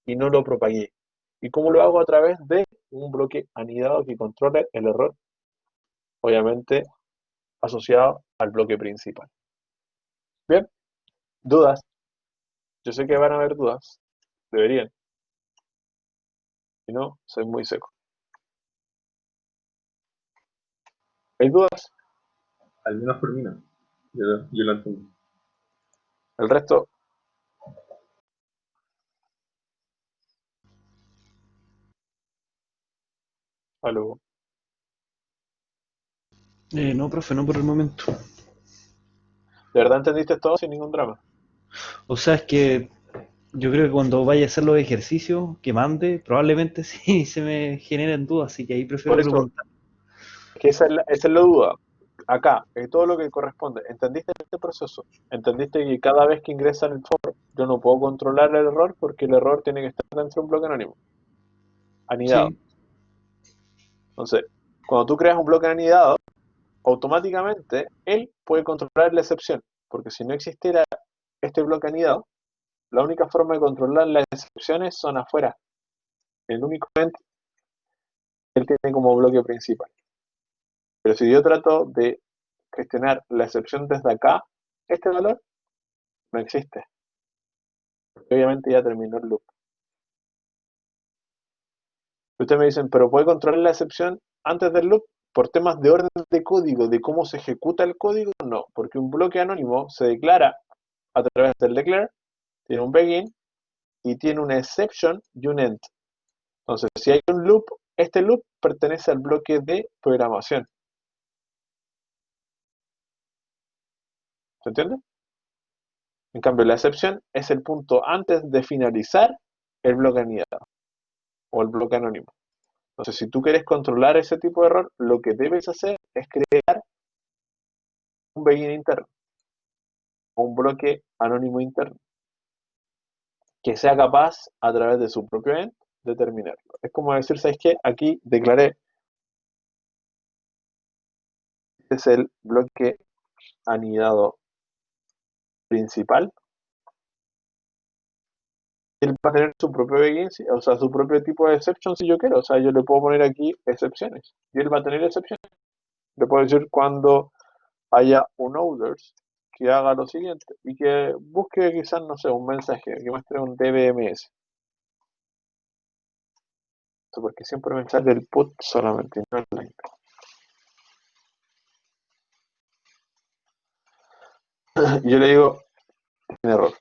y no lo propagué. ¿Y cómo lo hago? A través de un bloque anidado que controle el error, obviamente asociado al bloque principal. Bien, dudas. Yo sé que van a haber dudas. Deberían. Si no, soy muy seco. ¿Hay dudas? Al menos por mí no. Yo lo entiendo. El resto, algo. No, profe, no por el momento. ¿De verdad entendiste todo sin ningún drama? O sea, es que yo creo que cuando vaya a hacer los ejercicios que mande, probablemente sí se me generen dudas, así que ahí prefiero Por eso, preguntar. que esa es la duda. Acá, todo lo que corresponde. ¿Entendiste este proceso? ¿Entendiste que cada vez que ingresa en el for, yo no puedo controlar el error porque el error tiene que estar dentro de un bloque anónimo, anidado? Sí, Entonces, cuando tú creas un bloque anidado, automáticamente él puede controlar la excepción, porque si no existiera este bloque anidado, la única forma de controlar las excepciones son afuera. El único ente que él tiene como bloque principal. Pero si yo trato de gestionar la excepción desde acá, este valor no existe. Obviamente ya terminó el loop. Ustedes me dicen, pero ¿puede controlar la excepción antes del loop? Por temas de orden de código, de cómo se ejecuta el código, no, porque un bloque anónimo se declara a través del declare, tiene un begin y tiene una exception y un end. Entonces, si hay un loop, este loop pertenece al bloque de programación. ¿Se entiende? En cambio, la excepción es el punto antes de finalizar el bloque anidado o el bloque anónimo. Entonces, si tú quieres controlar ese tipo de error, lo que debes hacer es crear un begin interno o un bloque anónimo interno que sea capaz, a través de su propio end, de terminarlo. Es como decir, ¿sabes qué? Aquí declaré, este es el bloque anidado principal. Él va a tener su propio begin, o sea, su propio tipo de exception si yo quiero. O sea, yo le puedo poner aquí excepciones y él va a tener excepciones. Le puedo decir cuando haya un others que haga lo siguiente y que busque quizás, no sé, un mensaje, que muestre un DBMS. Porque siempre me sale el put solamente, no el line. Y yo le digo, tiene error.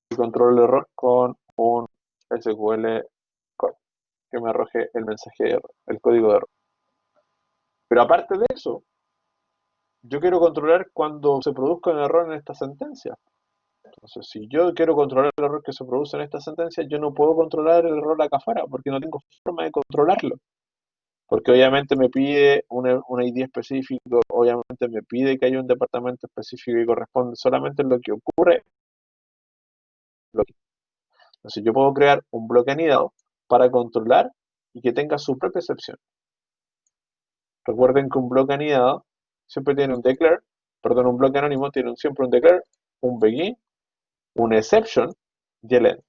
Y controlo el error con un SQL call. que me arroje el mensaje de error, el código de error. Pero aparte de eso, yo quiero controlar cuando se produzca un error en esta sentencia. Entonces, si yo quiero controlar el error que se produce en esta sentencia, yo no puedo controlar el error acá afuera, porque no tengo forma de controlarlo. Porque obviamente me pide un ID específico, obviamente me pide que haya un departamento específico y corresponde solamente en lo que ocurre. Entonces yo puedo crear un bloque anidado para controlar y que tenga su propia excepción. Recuerden que un bloque anidado siempre tiene un declare, perdón, un bloque anónimo tiene siempre un declare, un begin, un exception y el end.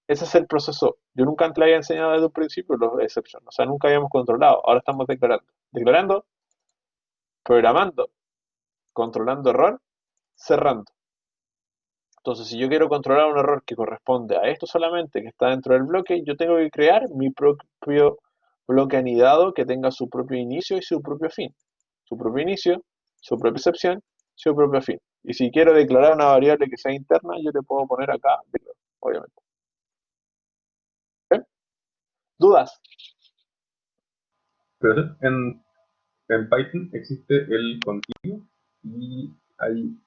Ese es el proceso. Yo nunca antes le había enseñado desde un principio los exceptions, o sea, nunca habíamos controlado. Ahora estamos declarando. Declarando, programando, controlando error, cerrando. Entonces, si yo quiero controlar un error que corresponde a esto solamente, que está dentro del bloque, yo tengo que crear mi propio bloque anidado que tenga su propio inicio y su propio fin. Su propio inicio, su propia excepción, su propio fin. Y si quiero declarar una variable que sea interna, yo le puedo poner acá, obviamente. ¿Bien? ¿Dudas? Pero en Python existe el continuo y hay,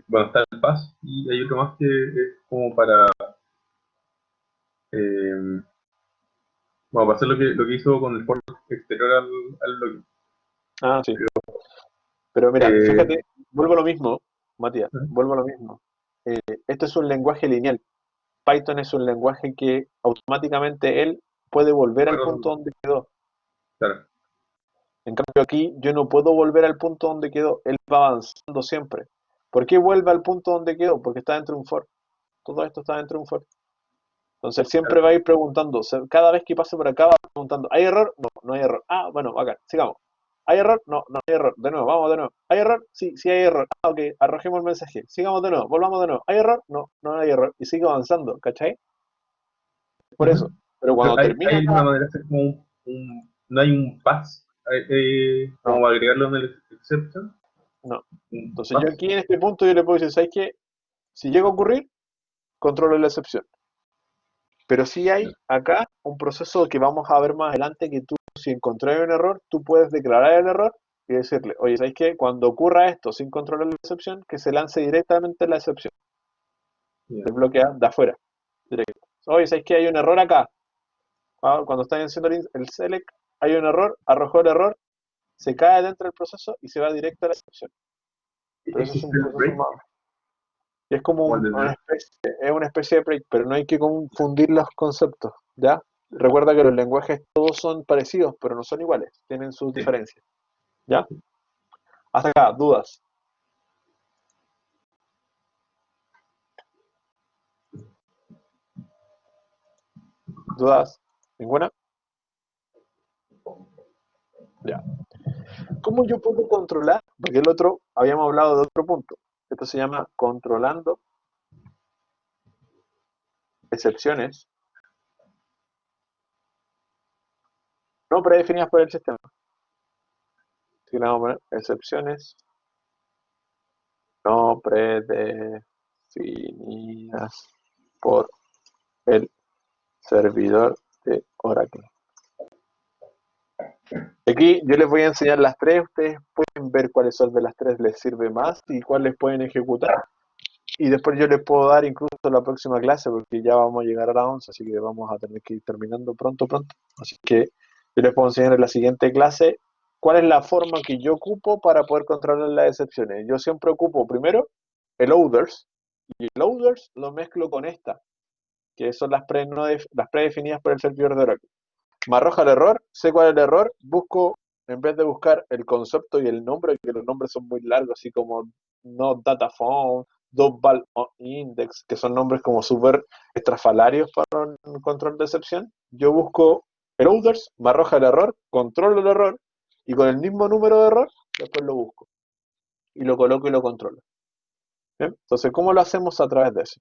bueno, está el pass y hay otro más que es como para, eh, bueno, para hacer lo que hizo con el for exterior al bloque. Ah, sí. Pero mira, Eh, fíjate, vuelvo a lo mismo, Matías, vuelvo a lo mismo. Este es un lenguaje lineal. Python es un lenguaje que automáticamente él puede volver al punto donde quedó. claro, En cambio aquí yo no puedo volver al punto donde quedó. Él va avanzando siempre. ¿Por qué vuelve al punto donde quedó? Porque está dentro de un for. Todo esto está dentro de un for. Entonces él siempre claro. va a ir preguntando. Cada vez que pase por acá va preguntando. ¿Hay error? No, no hay error. Ah, bueno, acá, sigamos. ¿Hay error? No, no hay error. De nuevo, vamos de nuevo. ¿Hay error? Sí, sí hay error. Ah, ok, arrojemos el mensaje. Sigamos de nuevo, volvamos de nuevo. ¿Hay error? No, no hay error. Y sigue avanzando, ¿cachai? Por eso. Ujú. Pero Pero cuando hay termina alguna acá, manera de hacer como no hay un pass no, como para agregarlo en el exception, no. un Entonces yo pass, aquí en este punto yo le puedo decir, ¿sabes qué? Si llega a ocurrir, controlo la excepción. Pero sí hay acá un proceso que vamos a ver más adelante que tú, si encontrás un error, tú puedes declarar el error y decirle, oye, ¿sabes qué? Cuando ocurra esto sin controlar la excepción, que se lance directamente la excepción ya, del bloque A de afuera, directo. Oye, ¿sabes qué? Hay un error acá. Ah, cuando están haciendo el select, hay un error, arrojó el error, se cae dentro del proceso y se va directo a la excepción. Pero eso es existe un el proceso break más. Y es como como el una del especie, es una especie de break, pero no hay que confundir los conceptos, ¿ya? Recuerda que los lenguajes todos son parecidos, pero no son iguales, tienen sus sí. diferencias, ¿ya? Hasta acá, dudas. ¿Dudas? ¿Ninguna? Ya. ¿Cómo yo puedo controlar? Porque el otro, habíamos hablado de otro punto. Esto se llama controlando excepciones no predefinidas por el sistema. Así que le vamos a poner excepciones no predefinidas por el servidor de Oracle. Aquí yo les voy a enseñar las tres, ustedes pueden ver cuáles son de las tres les sirve más y cuáles pueden ejecutar. Y después yo les puedo dar incluso la próxima clase porque ya vamos a llegar a las 11, así que vamos a tener que ir terminando pronto, pronto. Así que yo les puedo enseñar en la siguiente clase cuál es la forma que yo ocupo para poder controlar las excepciones. Yo siempre ocupo primero el others y el others lo mezclo con esta, que son las, las predefinidas por el servidor de Oracle. Me arroja el error, sé cuál es el error, busco, en vez de buscar el concepto y el nombre, que los nombres son muy largos, así como no data phone, double index, que son nombres como súper estrafalarios para un control de excepción, yo busco el others, me arroja el error, controlo el error, y con el mismo número de error, después lo busco, y lo coloco y lo controlo. ¿Bien? Entonces, ¿cómo lo hacemos a través de eso?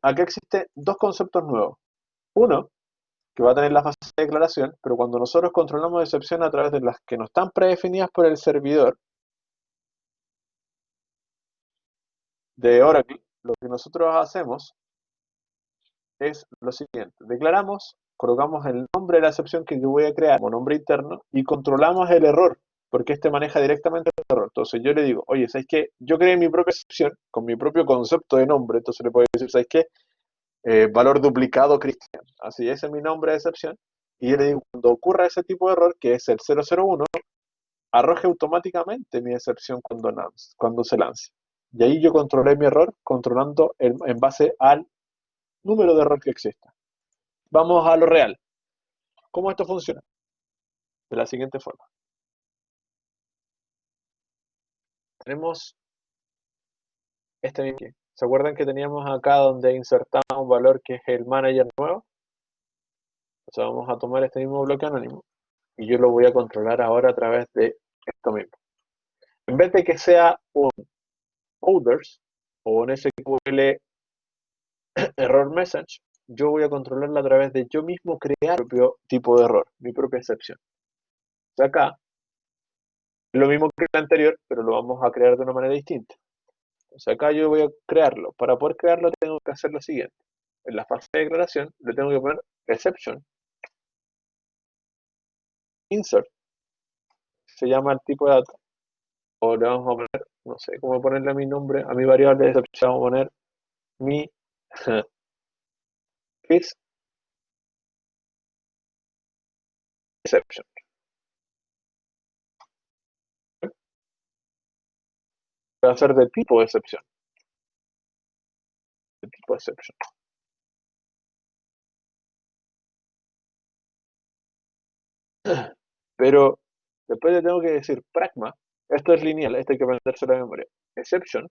Aquí existen dos conceptos nuevos. Uno, que va a tener la fase de declaración, pero cuando nosotros controlamos excepción a través de las que no están predefinidas por el servidor de Oracle, lo que nosotros hacemos es lo siguiente. Declaramos, colocamos el nombre de la excepción que yo voy a crear como nombre interno y controlamos el error, porque este maneja directamente el error. Entonces yo le digo, oye, ¿sabes qué? Yo creé mi propia excepción con mi propio concepto de nombre, entonces le puedo decir, ¿sabes qué? Valor duplicado Cristian. Así, ese es mi nombre de excepción. Y yo le digo, cuando ocurra ese tipo de error, que es el 001, arroje automáticamente mi excepción cuando se lance. Y ahí yo controlé mi error, controlando en base al número de error que exista. Vamos a lo real. ¿Cómo esto funciona? De la siguiente forma. Tenemos este mismo. ¿Se acuerdan que teníamos acá donde insertamos un valor que es el manager nuevo? O sea, vamos a tomar este mismo bloque anónimo y yo lo voy a controlar ahora a través de esto mismo. En vez de que sea un orders o un SQL error message, yo voy a controlarlo a través de yo mismo crear mi propio tipo de error, mi propia excepción. O sea, acá es lo mismo que el anterior, pero lo vamos a crear de una manera distinta. O sea, acá yo voy a crearlo. Para poder crearlo tengo que hacer lo siguiente. En la fase de declaración le tengo que poner exception, insert, se llama el tipo de dato, o le vamos a poner, no sé cómo ponerle a mi nombre, a mi variable de exception, vamos a poner mi first exception. Va a ser de tipo de excepción. De tipo de exception. Pero después le tengo que decir pragma, esto es lineal, esto hay que aprenderse la memoria. Exception,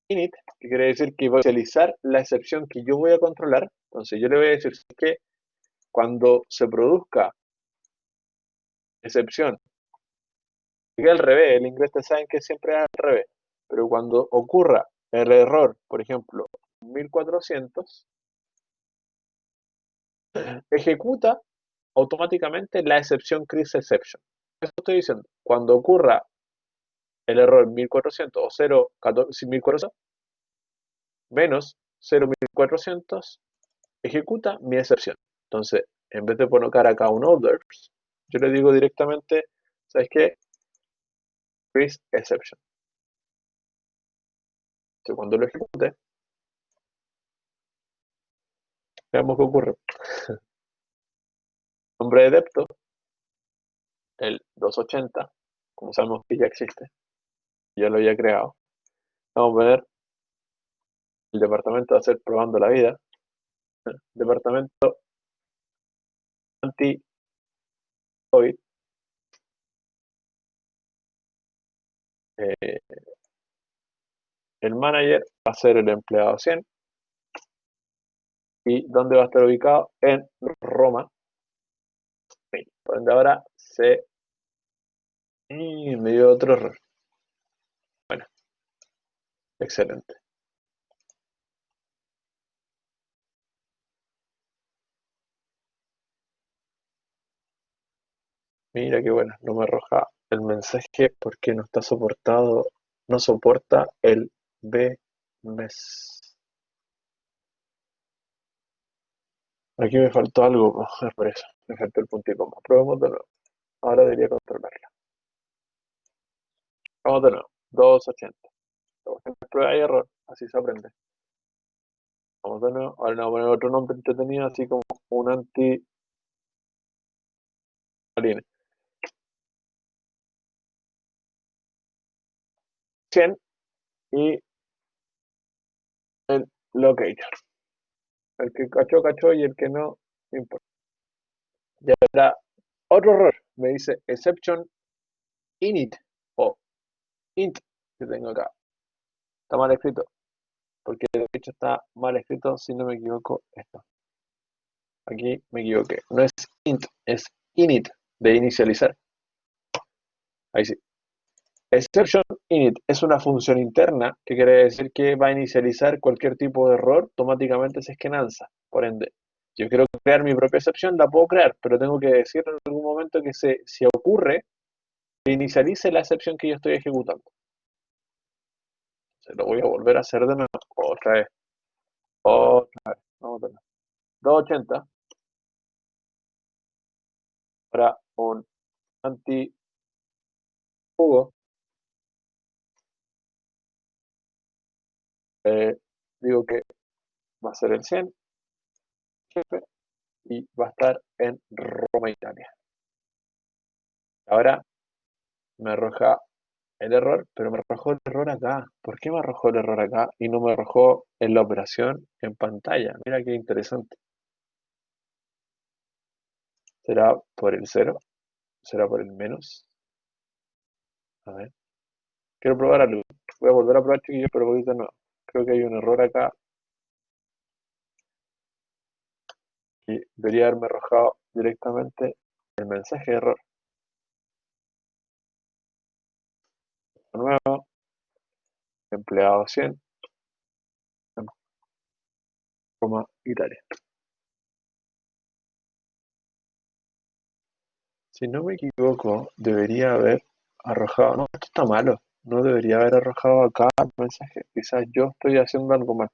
init, que quiere decir que voy a inicializar la excepción que yo voy a controlar. Entonces yo le voy a decir que cuando se produzca excepción, que al revés, el inglés te saben que siempre es al revés, pero cuando ocurra el error, por ejemplo, 1400, ejecuta automáticamente la excepción Chris Exception. Eso estoy diciendo. Cuando ocurra el error 1400 o 1400 menos 0400, ejecuta mi excepción. Entonces, en vez de colocar acá un others, yo le digo directamente, ¿sabes qué? Chris Exception. Entonces, cuando lo ejecute, veamos qué ocurre. Nombre de depto, el 280, como sabemos que ya existe, ya lo había creado. Vamos a poner el departamento de hacer probando la vida. Departamento anti-COVID. El manager va a ser el empleado 100. ¿Y dónde va a estar ubicado? En Roma. Por ende ahora se... Y me dio otro error. Bueno, excelente. Mira qué bueno, no me arroja el mensaje porque no está soportado, no soporta el BMES. Aquí me faltó algo, es por eso, me faltó el punto y coma. Probemos de nuevo. Ahora debería controlarla. Vamos de nuevo. 280. Prueba y error, así se aprende. Vamos de nuevo. Ahora le vamos a poner otro nombre entretenido, así como un anti-aline. 100 y el locator. El que cachó, cachó y el que no, no importa. Y ahora, otro error. Me dice exception init o int que tengo acá. Está mal escrito. Porque de hecho está mal escrito, si no me equivoco, esto. Aquí me equivoqué. No es int, es init, de inicializar. Ahí sí. Exception init es una función interna que quiere decir que va a inicializar cualquier tipo de error automáticamente si es que lanza. Por ende, yo quiero crear mi propia excepción, la puedo crear, pero tengo que decir en algún momento que si ocurre, que inicialice la excepción que yo estoy ejecutando. Se lo voy a volver a hacer de nuevo, otra vez. Otra vez, vamos a ver. 280 para un antijugo. eh, Digo que va a ser el 100 jefe, y va a estar en Roma, Italia. Ahora me arroja el error, pero me arrojó el error acá. ¿Por qué me arrojó el error acá y no me arrojó en la operación en pantalla? Mira qué interesante. ¿Será por el cero? ¿Será por el menos? A ver. Quiero probar algo. Voy a volver a probar, chiquillos, pero voy de nuevo. Creo que hay un error acá y debería haberme arrojado directamente el mensaje de error. De nuevo, empleado 100, coma Italia. Si no me equivoco, debería haber arrojado. No, esto está malo. No debería haber arrojado acá el mensaje. Quizás yo estoy haciendo algo mal.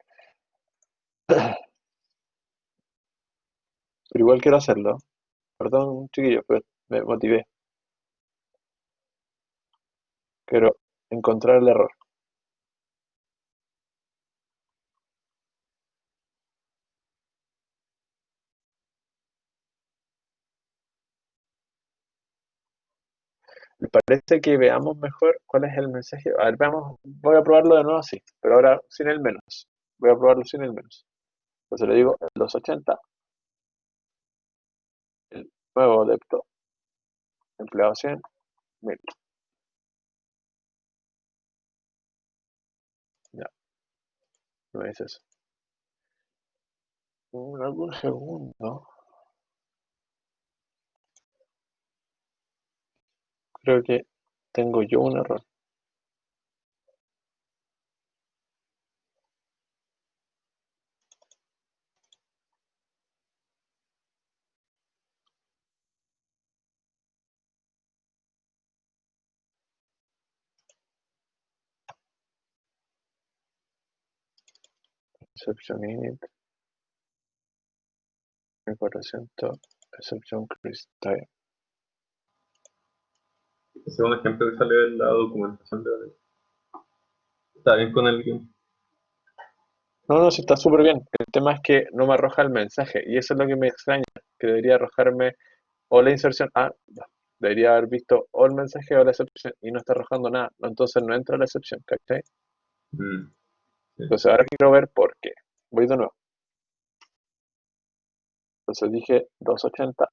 Pero igual quiero hacerlo. Perdón, chiquillos, pero me motivé. Quiero encontrar el error. ¿Les parece que veamos mejor cuál es el mensaje? A ver, veamos. Voy a probarlo de nuevo así, pero ahora sin el menos. Voy a probarlo sin el menos. Entonces le digo el 280, el nuevo adepto, empleado 100, 1000. Ya, no es eso. Algún segundo. Creo que tengo yo un error. Exception init, 1400, exception crystal. Ese es un ejemplo que sale de la documentación de la ley. Está bien con el guión. No, no, sí está súper bien. El tema es que no me arroja el mensaje y eso es lo que me extraña, que debería arrojarme o la inserción. Ah, no, debería haber visto o el mensaje o la excepción y no está arrojando nada. Entonces no entra la excepción, ¿cachai? Sí. Entonces ahora quiero ver por qué. Voy de nuevo. Entonces dije 280.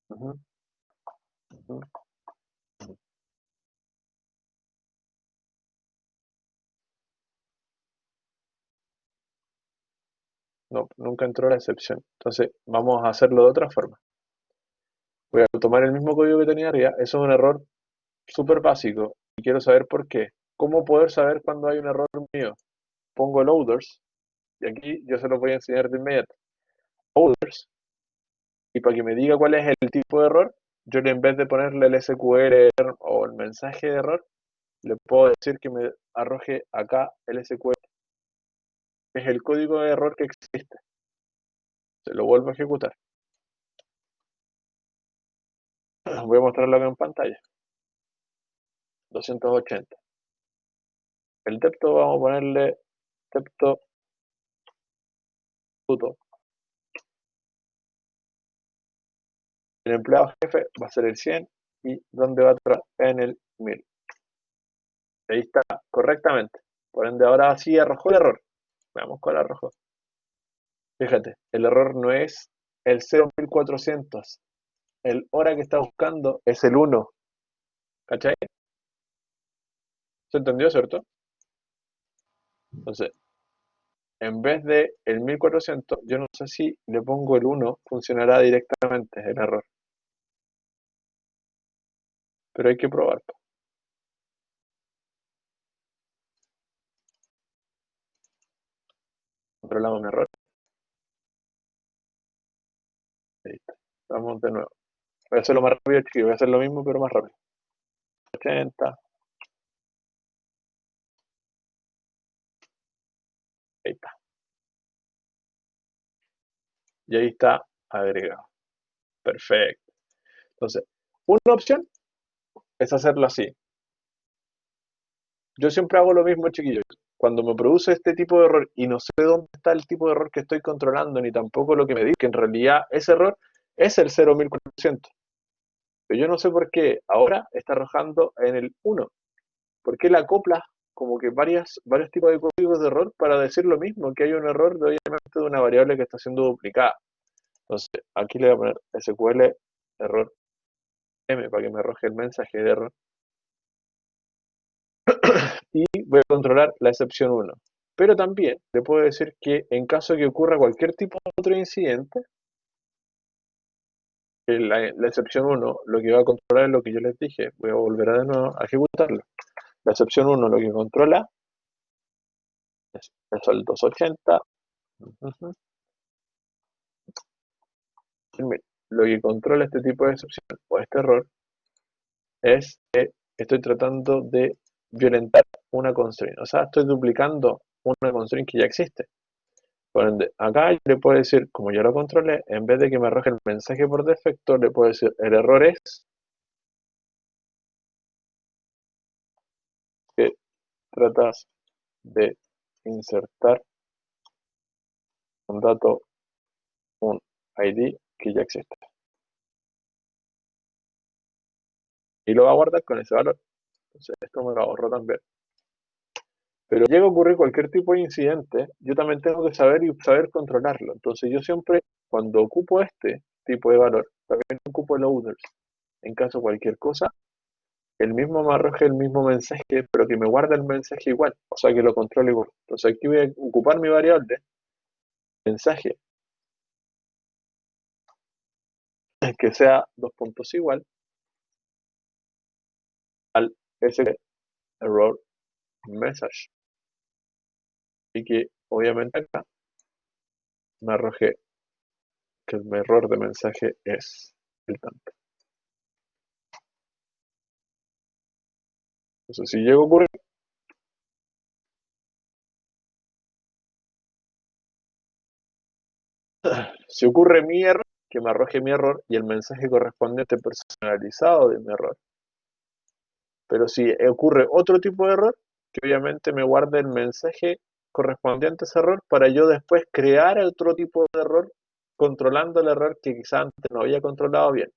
Ujú, ujú. No, nunca entró la excepción. Entonces vamos a hacerlo de otra forma. Voy a tomar el mismo código que tenía arriba. Eso es un error súper básico y quiero saber por qué. ¿Cómo poder saber cuando hay un error mío? Pongo loaders y aquí yo se los voy a enseñar de inmediato. Loaders, y para que me diga cuál es el tipo de error, yo en vez de ponerle el SQL o el mensaje de error, le puedo decir que me arroje acá el SQL. Es el código de error que existe. Se lo vuelvo a ejecutar. Voy a mostrarlo acá en pantalla. 280. El depto vamos a ponerle depto tuto. El empleado jefe va a ser el 100 y donde va a entrar en el 1000. Ahí está, correctamente. Por ende, ahora sí arrojó el error. Veamos cuál arrojó. Fíjate, el error no es el 0.400. El hora que está buscando es el 1. ¿Cachai? ¿Se entendió, cierto? Entonces, en vez de el 1400, yo no sé si le pongo el 1, funcionará directamente el error. Pero hay que probar. Controlamos un error. Listo. Vamos de nuevo. Voy a hacerlo más rápido, chiquillos. Voy a hacer lo mismo, pero más rápido. 80. Ahí está. Y ahí está agregado. Perfecto. Entonces, una opción es hacerlo así. Yo siempre hago lo mismo, chiquillos. Cuando me produce este tipo de error y no sé dónde está el tipo de error que estoy controlando, ni tampoco lo que me dice, que en realidad ese error es el 0.400. Pero yo no sé por qué ahora está arrojando en el 1. ¿Por qué la acopla como que varios tipos de códigos de error para decir lo mismo? Que hay un error de, obviamente, de una variable que está siendo duplicada. Entonces, aquí le voy a poner SQL error M para que me arroje el mensaje de error. Y voy a controlar la excepción 1. Pero también le puedo decir que en caso de que ocurra cualquier tipo de otro incidente, la excepción 1 lo que va a controlar es lo que yo les dije. Voy a volver a de nuevo a ejecutarlo. La excepción 1 lo que controla es eso, el 280. Lo que controla este tipo de excepción o este error es que estoy tratando de violentar una constraint. O sea, estoy duplicando una constraint que ya existe. Por ende, acá yo le puedo decir, como ya lo controlé, en vez de que me arroje el mensaje por defecto, le puedo decir, el error es que tratas de insertar un dato, un ID que ya existe. Y lo va a guardar con ese valor. Entonces, esto me lo ahorro también. Pero llega a ocurrir cualquier tipo de incidente, yo también tengo que saber y saber controlarlo. Entonces, yo siempre, cuando ocupo este tipo de valor, también ocupo loaders. En caso de cualquier cosa, el mismo me arroje el mismo mensaje, pero que me guarda el mensaje igual, o sea que lo controle igual. Entonces aquí voy a ocupar mi variable mensaje que sea dos puntos igual al ese error message y que obviamente acá me arroje que el error de mensaje es el tanto. Entonces si llega a ocurrir, si ocurre mi error, que me arroje mi error y el mensaje correspondiente personalizado de mi error. Pero si ocurre otro tipo de error, que obviamente me guarde el mensaje correspondiente a ese error para yo después crear otro tipo de error controlando el error que quizá antes no había controlado bien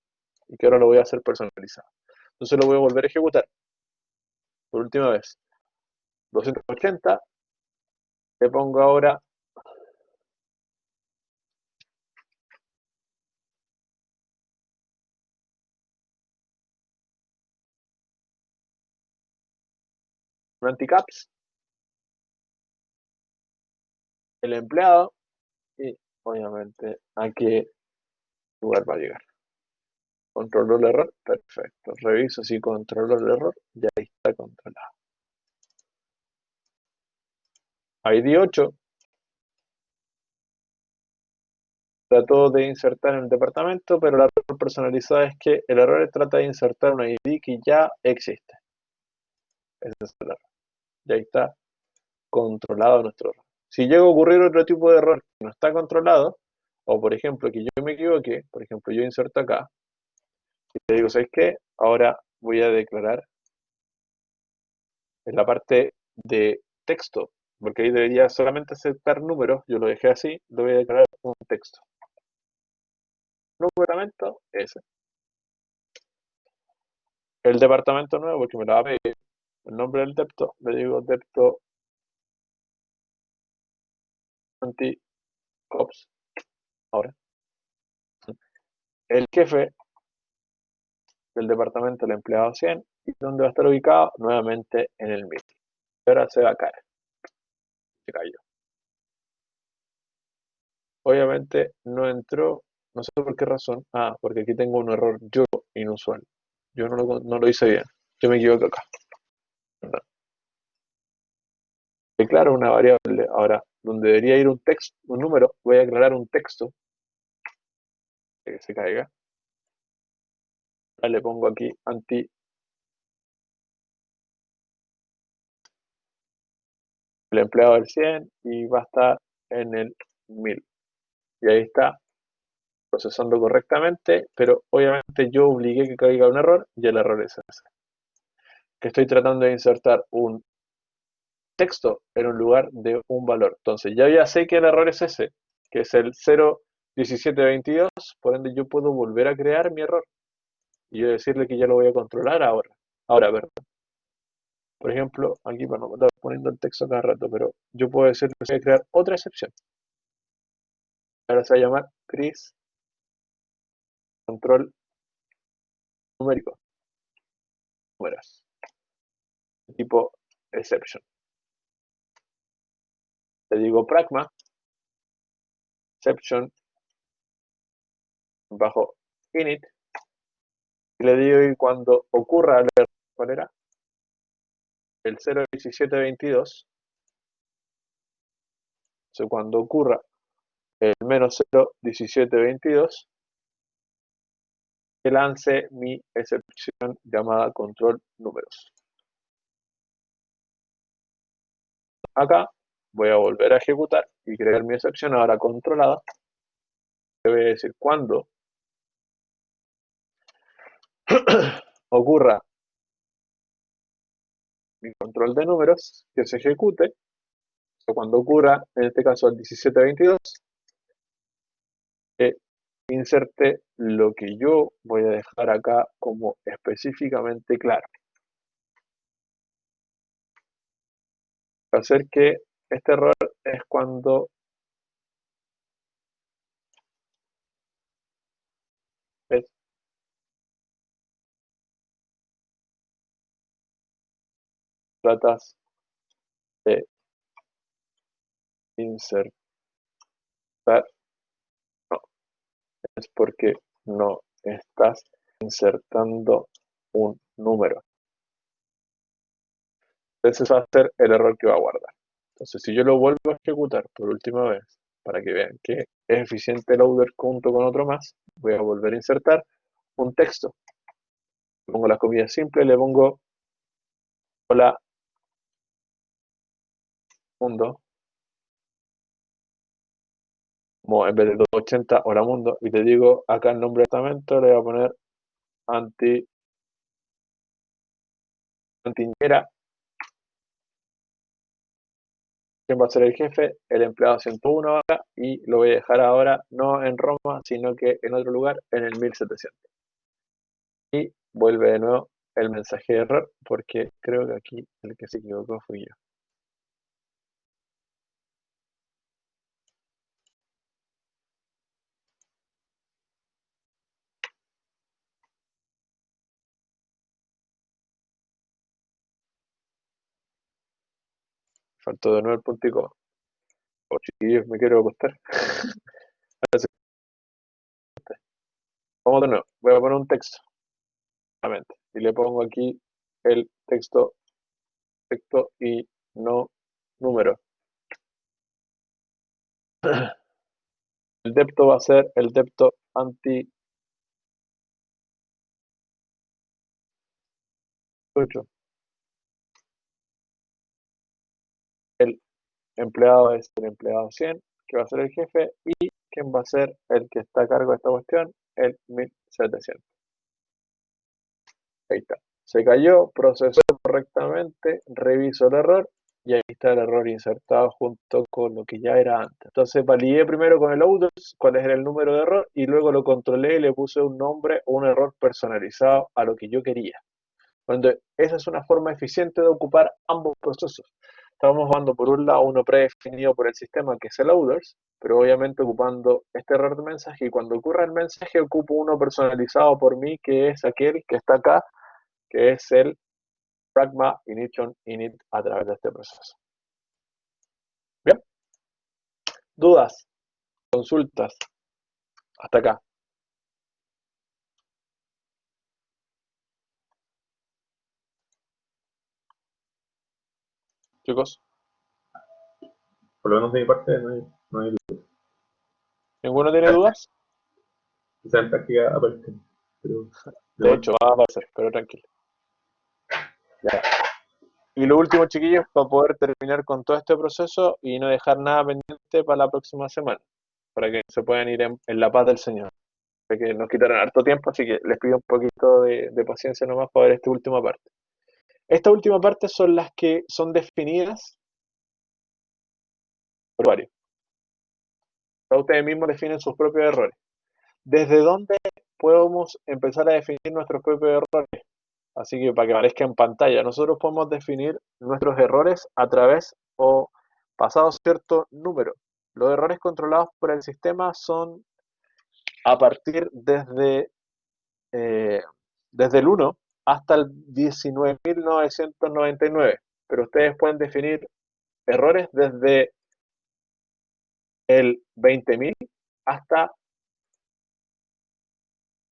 y que ahora lo voy a hacer personalizado. Entonces lo voy a volver a ejecutar por última vez. 280, le pongo ahora un anticaps, el empleado y obviamente a qué lugar va a llegar. Controló el error, perfecto. Reviso si controló el error, ya está controlado. ID 8, trató de insertar en el departamento, pero la error personalizada es que el error trata de insertar una ID que ya existe. Ese es el error. Y ahí está controlado nuestro error. Si llega a ocurrir otro tipo de error que no está controlado, o por ejemplo que yo me equivoqué, por ejemplo yo inserto acá, y te digo, ¿sabes qué? Ahora voy a declarar en la parte de texto, porque ahí debería solamente aceptar números, yo lo dejé así, lo voy a declarar un texto. Número de departamento, ese. El departamento nuevo, porque me lo va a pedir. El nombre del depto, le digo depto anti-cops. Ahora, el jefe del departamento del empleado 100, y donde va a estar ubicado nuevamente en el meeting. Ahora se va a caer. Se cayó. Obviamente no entró, no sé por qué razón. Ah, porque aquí tengo un error yo inusual. Yo no lo hice bien. Yo me equivoqué acá. ¿Verdad? Declaro una variable. Ahora, donde debería ir un texto, un número, voy a declarar un texto que se caiga. Ahora le pongo aquí anti el empleado del 100 y va a estar en el 1000. Y ahí está procesando correctamente, pero obviamente yo obligué que caiga un error y el error es ese. Que estoy tratando de insertar un texto en un lugar de un valor. Entonces ya sé que el error es ese, que es el 01722, por ende yo puedo volver a crear mi error y yo decirle que ya lo voy a controlar ahora. Ahora, ¿verdad? Por ejemplo, aquí bueno, estar poniendo el texto cada rato, pero yo puedo decirle que voy a crear otra excepción. Ahora se va a llamar Chris control numérico, números, tipo exception. Le digo pragma, exception, bajo init, y le digo que cuando ocurra el error, ¿cuál era? El 01722, o sea, cuando ocurra el menos 01722, que lance mi excepción llamada control números. Acá voy a volver a ejecutar y crear mi excepción ahora controlada. Le voy a decir cuando ocurra mi control de números que se ejecute, o cuando ocurra, en este caso el 1722, inserte lo que yo voy a dejar acá como específicamente claro. Hacer que este error es cuando es tratas de insertar, no, es porque no estás insertando un número. Entonces va a ser el error que va a guardar. Entonces si yo lo vuelvo a ejecutar por última vez, para que vean que es eficiente el loader junto con otro más, voy a volver a insertar un texto. Le pongo las comillas simples, le pongo hola mundo, como en vez de 280 hola mundo, y te digo acá el nombre de testamento, le voy a poner antiñera. ¿Quién va a ser el jefe? El empleado 101 acá, y lo voy a dejar ahora no en Roma, sino que en otro lugar, en el 1700. Y vuelve de nuevo el mensaje de error, porque creo que aquí el que se equivocó fui yo. Faltó de nuevo el puntico. Por chiquillos, me quiero acostar. Vamos de nuevo. Voy a poner un texto. Nuevamente. Y le pongo aquí el texto y no número. El depto va a ser el depto anti 8. El empleado es el empleado 100, que va a ser el jefe, y quién va a ser el que está a cargo de esta cuestión, el 1700. Ahí está. Se cayó, procesó correctamente, reviso el error y ahí está el error insertado junto con lo que ya era antes. Entonces validé primero con el loaders cuál es el número de error y luego lo controlé y le puse un nombre o un error personalizado a lo que yo quería. Cuando esa es una forma eficiente de ocupar ambos procesos. Estamos jugando por un lado uno predefinido por el sistema que es el loaders, pero obviamente ocupando este error de mensaje, y cuando ocurra el mensaje ocupo uno personalizado por mí que es aquel que está acá, que es el pragma init init a través de este proceso. Bien, dudas, consultas, hasta acá. Chicos, Por lo menos de mi parte no hay duda. ¿ninguno tiene dudas? Quizá en práctica aparezcan, pero De hecho, va a aparecer, pero tranquilo. Ya. Y lo último, chiquillos, para poder terminar con todo este proceso y no dejar nada pendiente para la próxima semana, para que se puedan ir en la paz del Señor. Que nos quitaron harto tiempo, así que les pido un poquito de paciencia nomás para ver esta última parte. Esta última parte son las que son definidas por varios. Ustedes mismos definen sus propios errores. ¿Desde dónde podemos empezar a definir nuestros propios errores? Así que para que aparezca en pantalla, nosotros podemos definir nuestros errores a través o pasado cierto número. Los errores controlados por el sistema son a partir desde el 1 hasta el 19.999, pero ustedes pueden definir errores desde el 20.000 hasta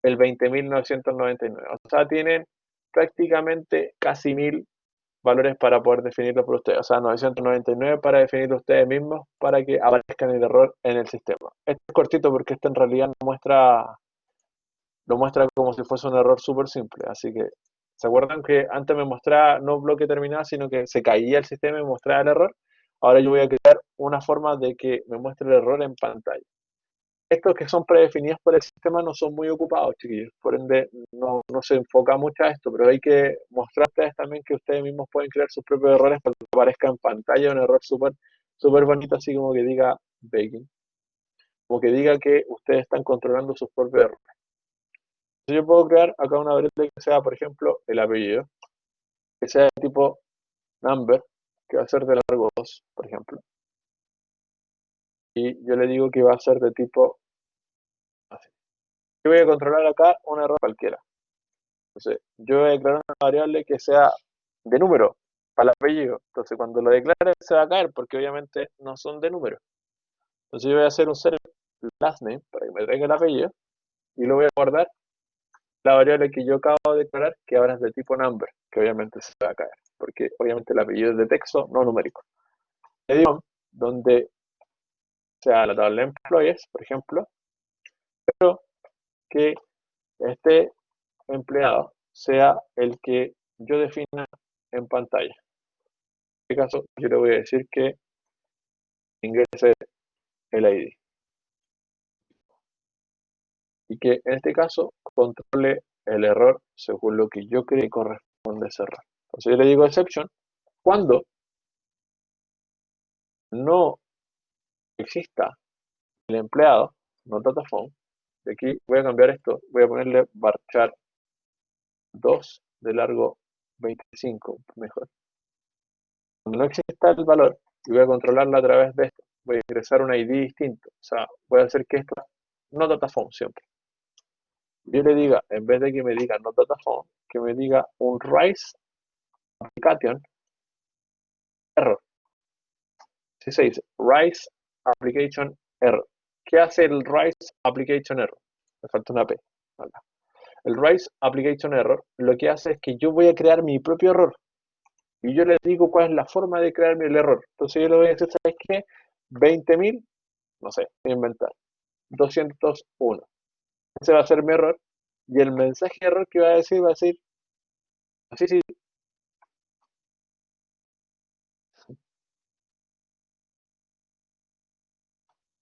el 20.999. O sea, tienen prácticamente casi 1.000 valores para poder definirlo por ustedes. O sea, 999 para definirlo ustedes mismos para que aparezcan el error en el sistema. Este es cortito porque este en realidad lo muestra como si fuese un error súper simple. Así que, ¿se acuerdan que antes me mostraba no bloque terminado, sino que se caía el sistema y me mostraba el error? Ahora yo voy a crear una forma de que me muestre el error en pantalla. Estos que son predefinidos por el sistema no son muy ocupados, chiquillos. Por ende, no se enfoca mucho a esto, pero hay que mostrar a ustedes también que ustedes mismos pueden crear sus propios errores para que aparezca en pantalla un error súper súper bonito, así como que diga baking. Como que diga que ustedes están controlando sus propios errores. Entonces yo puedo crear acá una variable que sea, por ejemplo, el apellido, que sea de tipo number, que va a ser de largo 2, por ejemplo. Y yo le digo que va a ser de tipo así. Yo voy a controlar acá un error cualquiera. Entonces, yo voy a declarar una variable que sea de número para el apellido. Entonces, cuando lo declare se va a caer porque obviamente no son de número. Entonces, yo voy a hacer un set last name para que me traiga el apellido y lo voy a guardar la variable que yo acabo de declarar, que ahora es de tipo number, que obviamente se va a caer porque obviamente el apellido es de texto, no numérico. Le digo donde sea la tabla de employees, por ejemplo, pero que este empleado sea el que yo defina en pantalla. En este caso, yo le voy a decir que ingrese el ID y que en este caso controle el error según lo que yo creo que corresponde a ese error. Entonces yo le digo exception cuando no exista el empleado, no data phone. De aquí voy a cambiar esto, voy a ponerle varchar 2 de largo 25, mejor. Cuando no exista el valor, y voy a controlarlo a través de esto, voy a ingresar un ID distinto. O sea, voy a hacer que esto no data phone siempre. Yo le diga, en vez de que me diga no data phone, que me diga un rise application error. Si se dice rise application error. ¿Qué hace el rise application error? Me falta una P. Acá. El rise application error lo que hace es que yo voy a crear mi propio error. Y yo le digo cuál es la forma de crearme el error. Entonces yo le voy a decir, ¿sabes qué? 20.000, no sé, voy a inventar. 201. Ese va a ser mi error. Y el mensaje de error que va a decir, así sí,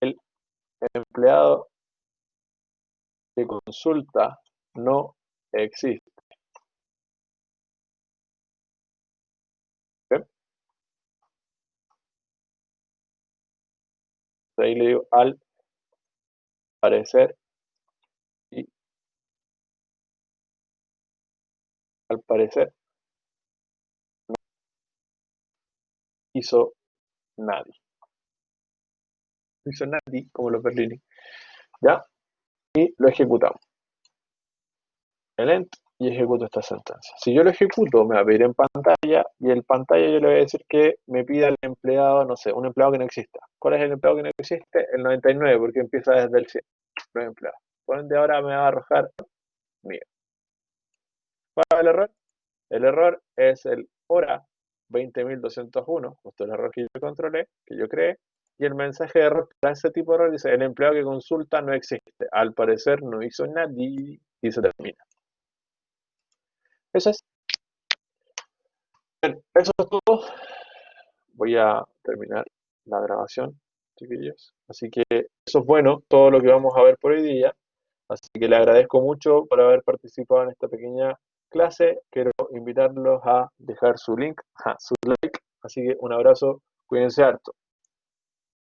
el empleado de consulta no existe. ¿Ven? Ahí le digo al parecer y al parecer no hizo nadie. No hizo nadie como los Berlini. ¿Ya? Y lo ejecutamos. El end y ejecuto esta sentencia. Si yo lo ejecuto, me va a pedir en pantalla y en pantalla yo le voy a decir que me pida el empleado, no sé, un empleado que no exista. ¿Cuál es el empleado que no existe? El 99, porque empieza desde el 100. No hay empleado. Por ende, ahora me va a arrojar mío. ¿Cuál es el error? El error es el hora 20.201, justo el error que yo controlé, que yo creé, y el mensaje de error para ese tipo de error dice, el empleado que consulta no existe. Al parecer no hizo nadie y se termina. Eso es. Bien, eso es todo. Voy a terminar la grabación, chiquillos. Así que eso es bueno, todo lo que vamos a ver por hoy día. Así que le agradezco mucho por haber participado en esta pequeña clase. Quiero invitarlos a dejar su link, su like. Así que un abrazo, cuídense harto.